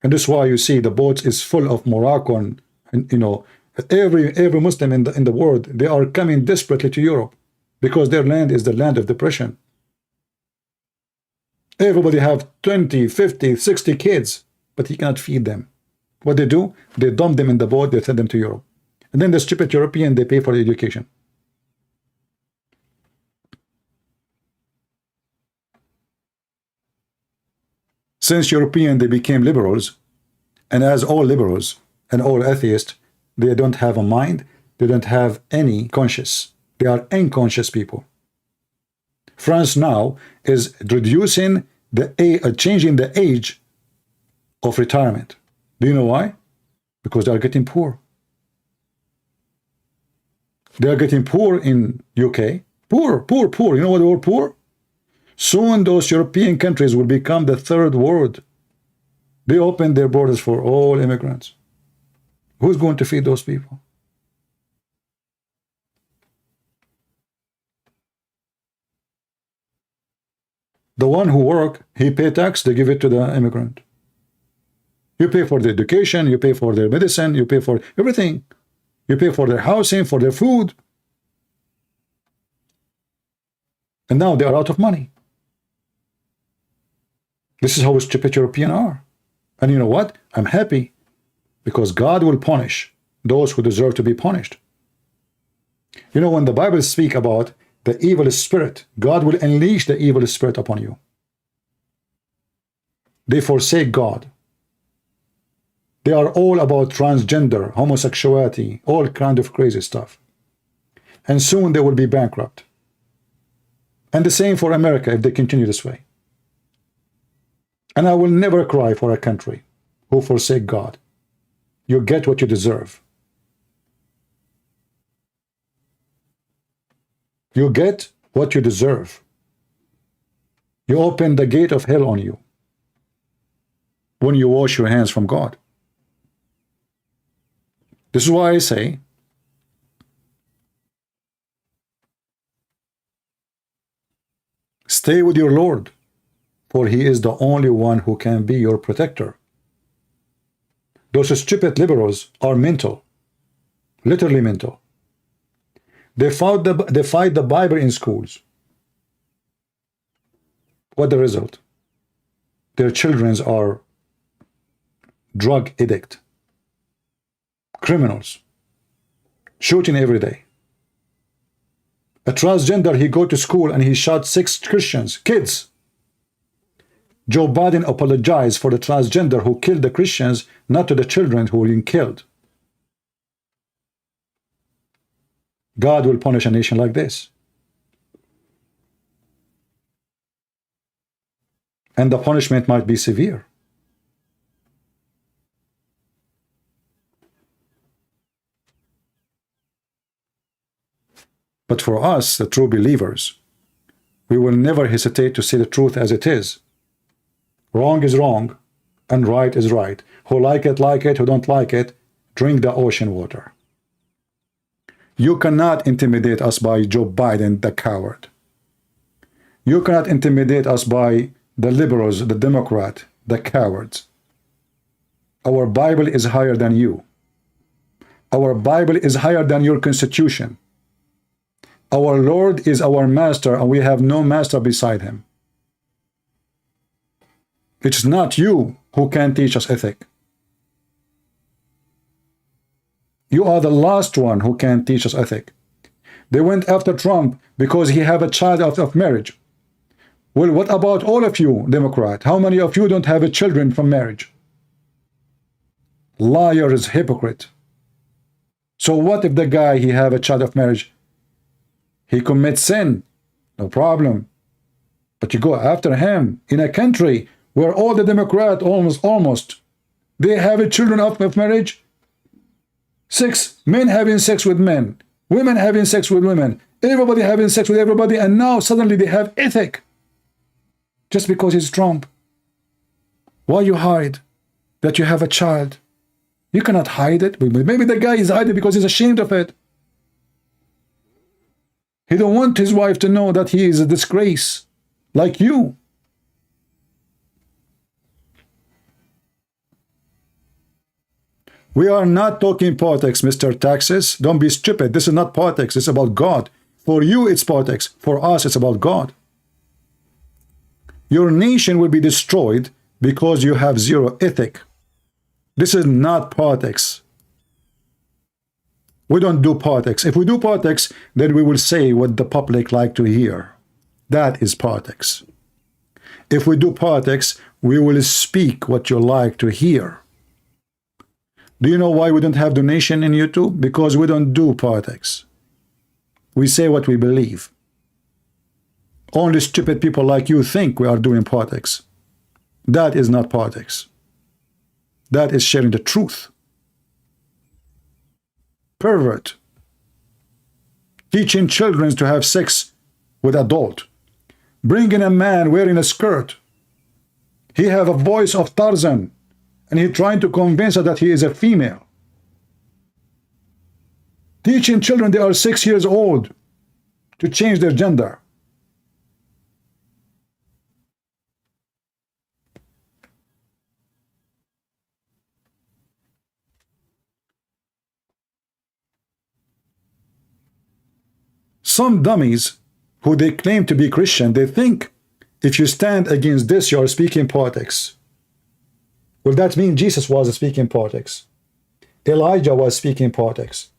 And this is why you see the boats is full of Moroccan, and you know, every Muslim in the world, they are coming desperately to Europe because their land is the land of depression. Everybody have 20, 50, 60 kids, but he cannot feed them. What they do, they dump them in the boat, they send them to Europe. And then the stupid European, they pay for the education. Since European, they became liberals, and as all liberals and all atheists, they don't have a mind, they don't have any conscience. They are unconscious people. France now is reducing changing the age of retirement. Do you know why? Because they are getting poor. They are getting poor in UK. Poor. You know what the word poor? Soon those European countries will become the third world. They open their borders for all immigrants. Who's going to feed those people? The one who work, he pay tax, they give it to the immigrant. You pay for their education, you pay for their medicine, you pay for everything. You pay for their housing, for their food. And now they are out of money. This is how stupid Europeans are. And you know what? I'm happy because God will punish those who deserve to be punished. You know, when the Bible speaks about the evil spirit, God will unleash the evil spirit upon you. They forsake God. They are all about transgender, homosexuality, all kind of crazy stuff. And soon they will be bankrupt. And the same for America if they continue this way. And I will never cry for a country who forsake God. You get what you deserve. You get what you deserve. You open the gate of hell on you when you wash your hands from God. This is why I say, stay with your Lord for he is the only one who can be your protector. Those stupid liberals are mental, literally mental. They fight the Bible in schools. What the result? Their children are drug addict, criminals, shooting every day. A transgender, he go to school and he shot 6 Christians, kids. Joe Biden apologized for the transgender who killed the Christians, not to the children who were being killed. God will punish a nation like this. And the punishment might be severe. But for us, the true believers, we will never hesitate to see the truth as it is. Wrong is wrong, and right is right. Who like it, who don't like it, drink the ocean water. You cannot intimidate us by Joe Biden, the coward. You cannot intimidate us by the liberals, the Democrat, the cowards. Our Bible is higher than you. Our Bible is higher than your constitution. Our Lord is our master, and we have no master beside him. It's not you who can teach us ethic. You are the last one who can teach us ethic. They went after Trump because he have a child out of marriage. Well, what about all of you, Democrat? How many of you don't have a children from marriage? Liars, hypocrite. So what if the guy, he have a child of marriage? He commits sin, no problem. But you go after him in a country where all the Democrats almost, they have a children out of marriage. 6 men having sex with men, women having sex with women, everybody having sex with everybody, and now suddenly they have ethic. Just because he's Trump. Why you hide that you have a child? You cannot hide it. Maybe the guy is hiding because he's ashamed of it. He don't want his wife to know that he is a disgrace, like you. We are not talking politics, Mr. Taxes. Don't be stupid. This is not politics. It's about God. For you, it's politics. For us, it's about God. Your nation will be destroyed because you have zero ethic. This is not politics. We don't do politics. If we do politics, then we will say what the public like to hear. That is politics. If we do politics, we will speak what you like to hear. Do you know why we don't have donation in YouTube? Because we don't do politics. We say what we believe. Only stupid people like you think we are doing politics. That is not politics. That is sharing the truth. Pervert. Teaching children to have sex with adult. Bringing a man wearing a skirt. He have a voice of Tarzan, and he trying to convince her that he is a female. Teaching children they are 6 years old to change their gender. Some dummies who they claim to be Christian, they think if you stand against this, you are speaking politics. Well, that means Jesus was speaking politics. Elijah was speaking politics.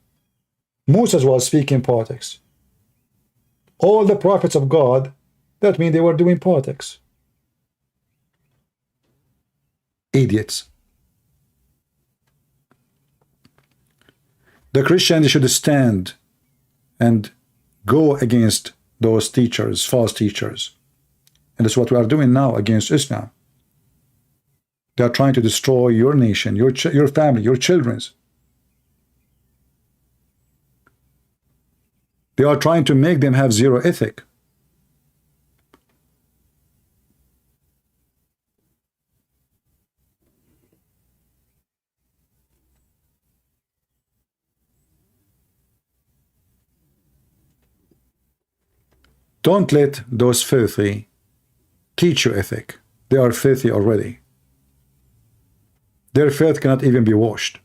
Moses was speaking politics. All the prophets of God, that means they were doing politics. Idiots. The Christians should stand and go against those teachers, false teachers. And that's what we are doing now against Islam. They are trying to destroy your nation, your family, your children. They are trying to make them have zero ethic. Don't let those filthy teach you ethic. They are filthy already. Their filth cannot even be washed.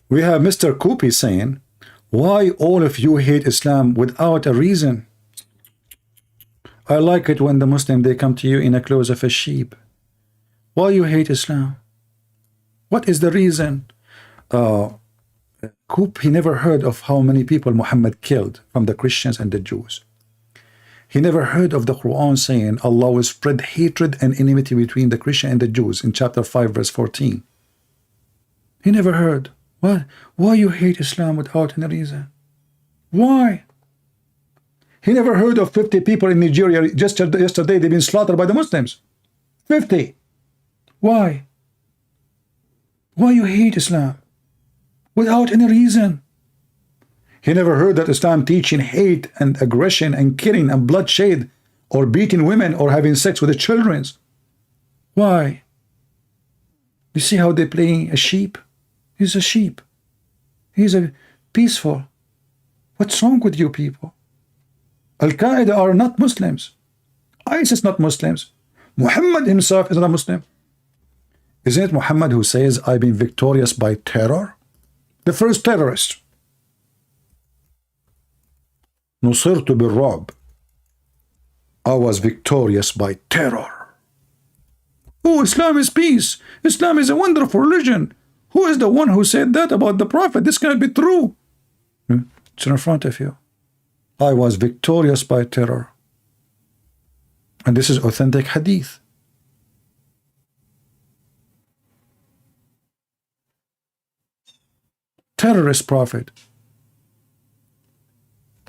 We have Mr. Kupi saying, why all of you hate Islam without a reason? I like it when the Muslim, they come to you in the clothes of a sheep. Why you hate Islam? What is the reason? Coop, he never heard of how many people Muhammad killed from the Christians and the Jews. He never heard of the Quran saying Allah will spread hatred and enmity between the Christian and the Jews in chapter 5 verse 14. He never heard. What? Why you hate Islam without any reason? Why? He never heard of 50 people in Nigeria just yesterday they've been slaughtered by the Muslims. 50. Why? Why you hate Islam? Without any reason. He never heard that Islam teaching hate and aggression and killing and bloodshed or beating women or having sex with the children. Why? You see how they're playing a sheep? He's a sheep. He's a peaceful. What's wrong with you people? Al-Qaeda are not Muslims. ISIS not Muslims. Muhammad himself is not a Muslim. Isn't it Muhammad who says, I've been victorious by terror? The first terrorist. نصرت بالرعب. I was victorious by terror. Oh, Islam is peace. Islam is a wonderful religion. Who is the one who said that about the Prophet? This cannot be true. It's in front of you. I was victorious by terror. And this is authentic hadith. Terrorist prophet.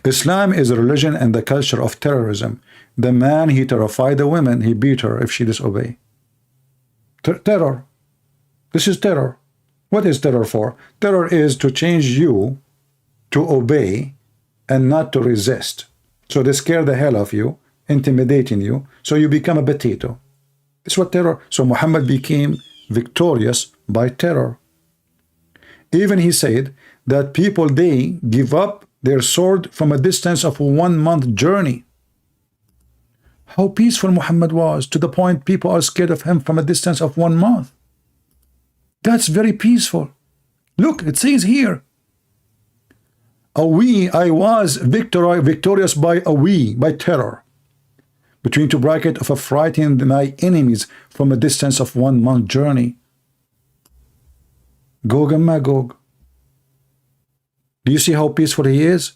Islam is a religion and the culture of terrorism. The man, he terrified the women, he beat her if she disobey. Terror. This is terror. What is terror for? Terror is to change you to obey and not to resist. So they scare the hell of you, intimidating you, so you become a potato. That's what terror. So Muhammad became victorious by terror. Even he said that people, they give up their sword from a distance of 1 month journey. How peaceful Muhammad was, to the point people are scared of him from a distance of 1 month. That's very peaceful. Look, it says here, I was victorious by by terror, between two brackets of a frightening my enemies from a distance of 1 month journey. Gog and Magog. Do you see how peaceful he is?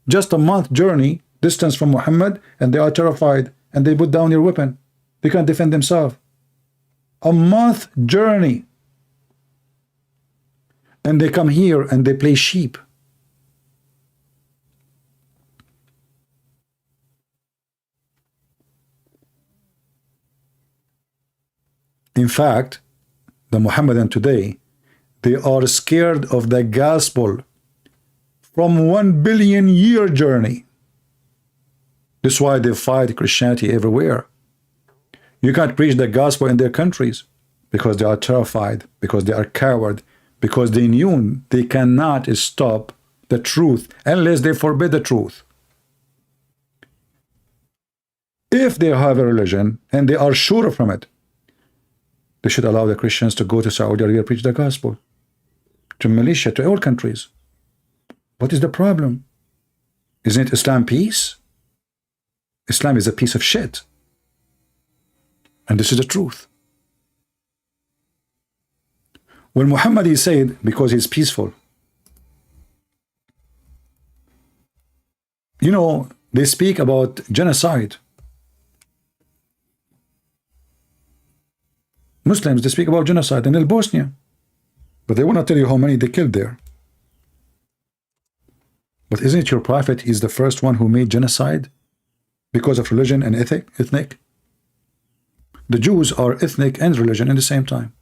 Just a month journey distance from Muhammad, and they are terrified, and they put down their weapon. They can't defend themselves. A month journey. And they come here and they play sheep. In fact, the Muhammadan today, they are scared of the gospel from 1 billion year journey. That's why they fight Christianity everywhere. You can't preach the gospel in their countries because they are terrified, because they are coward, because they knew they cannot stop the truth unless they forbid the truth. If they have a religion and they are sure from it, they should allow the Christians to go to Saudi Arabia, preach the gospel, to Malaysia, to all countries. What is the problem? Isn't it Islam peace? Islam is a piece of shit. And this is the truth. When Muhammad, he said, because he's peaceful, you know, they speak about genocide. Muslims, they speak about genocide in Bosnia, but they will not tell you how many they killed there. But isn't it your prophet is the first one who made genocide because of religion and ethnic? The Jews are ethnic and religion at the same time.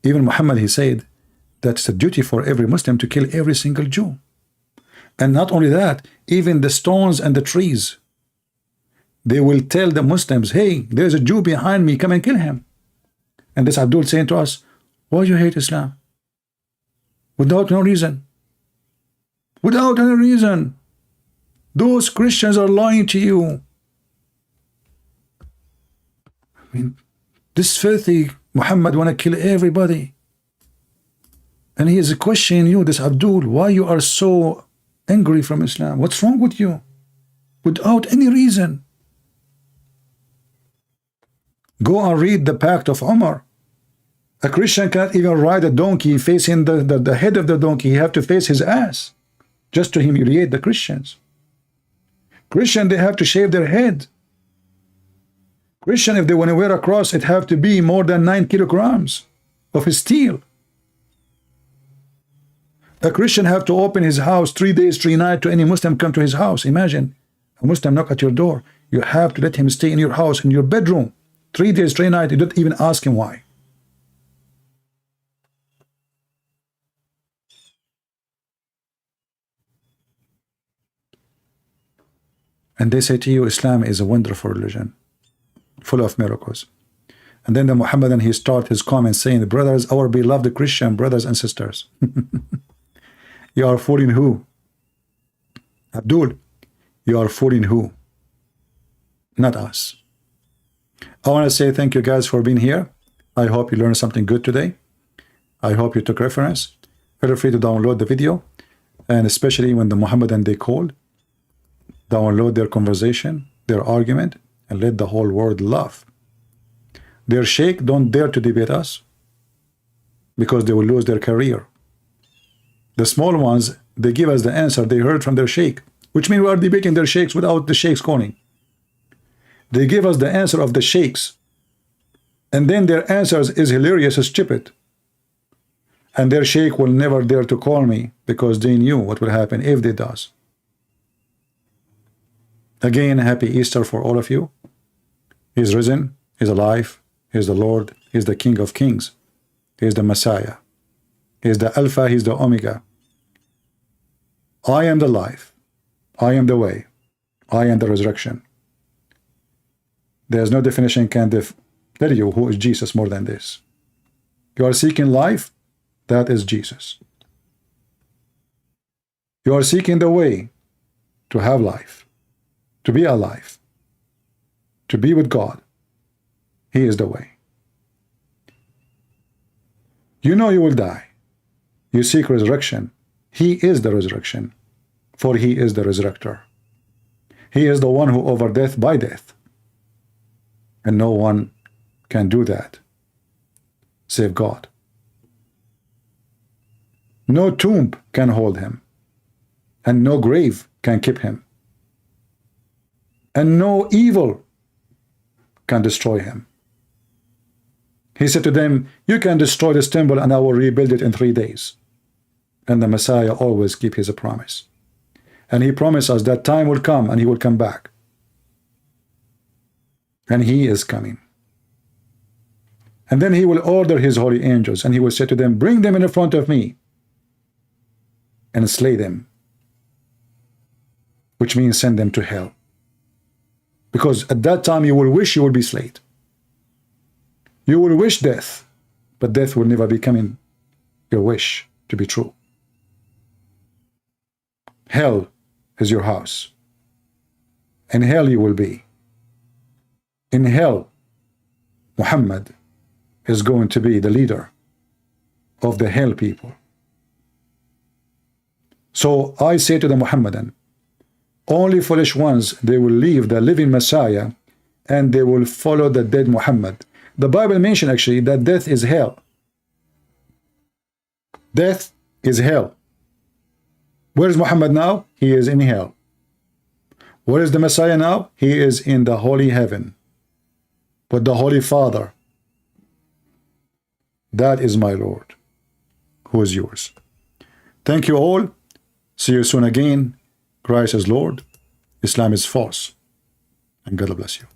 Even Muhammad, he said that it's a duty for every Muslim to kill every single Jew. And not only that, even the stones and the trees, they will tell the Muslims, hey, there's a Jew behind me, come and kill him. And this Abdul saying to us, Why you hate Islam? Without no reason. Without any reason. Those Christians are lying to you. I mean, this filthy Muhammad want to kill everybody. And he is questioning you, this Abdul, why you are so angry from Islam? What's wrong with you? Without any reason. Go and read the Pact of Umar. A Christian cannot even ride a donkey facing the head of the donkey. He have to face his ass just to humiliate the Christians. Christian, they have to shave their head. Christian, if they want to wear a cross, it have to be more than 9 kilograms of steel. A Christian have to open his house 3 days, 3 nights to any Muslim come to his house. Imagine, a Muslim knock at your door. You have to let him stay in your house, in your bedroom. 3 days, 3 nights. You don't even ask him why. And they say to you, Islam is a wonderful religion, full of miracles. And then the Muhammadan, he start his comments saying, brothers, our beloved Christian brothers and sisters. You are fooling who? Abdul, you are fooling who? Not us. I want to say thank you guys for being here. I hope you learned something good today. I hope you took reference. Feel free to download the video. And especially when the Muhammadan they called, download their conversation, their argument, and let the whole world laugh. Their sheikh don't dare to debate us because they will lose their career. The small ones, they give us the answer they heard from their sheikh, which means we are debating their sheikhs without the sheikhs calling. They give us the answer of the sheikhs, and then their answers is hilarious and stupid. And their sheikh will never dare to call me because they knew what will happen if they does. Again, happy Easter for all of you. He's risen, he's alive, he's the Lord, he's the King of Kings, he's the Messiah, he's the Alpha, he's the Omega. I am the life, I am the way, I am the resurrection. There's no definition can tell you who is Jesus more than this. You are seeking life, that is Jesus. You are seeking the way to have life, to be alive, to be with God. He is the way. You know you will die. You seek resurrection. He is the resurrection, for he is the resurrector. He is the one who over death by death. And no one can do that save God. No tomb can hold him, and no grave can keep him, and no evil can destroy him. He said to them, you can destroy this temple and I will rebuild it in 3 days. And the Messiah always keeps his promise. And he promised us that time will come and he will come back. And he is coming. And then he will order his holy angels and he will say to them, bring them in front of me and slay them, which means send them to hell. Because at that time you will wish you will be slain. You will wish death, but death will never become your wish to be true. Hell is your house. In hell you will be. In hell, Muhammad is going to be the leader of the hell people. So I say to the Muhammadan, only foolish ones, they will leave the living Messiah and they will follow the dead Muhammad. The Bible mentions actually that death is hell. Death is hell. Where is Muhammad now? He is in hell. Where is the Messiah now? He is in the holy heaven with the Holy Father. That is my Lord, who is yours. Thank you all. See you soon again. Christ is Lord. Islam is false. And God bless you.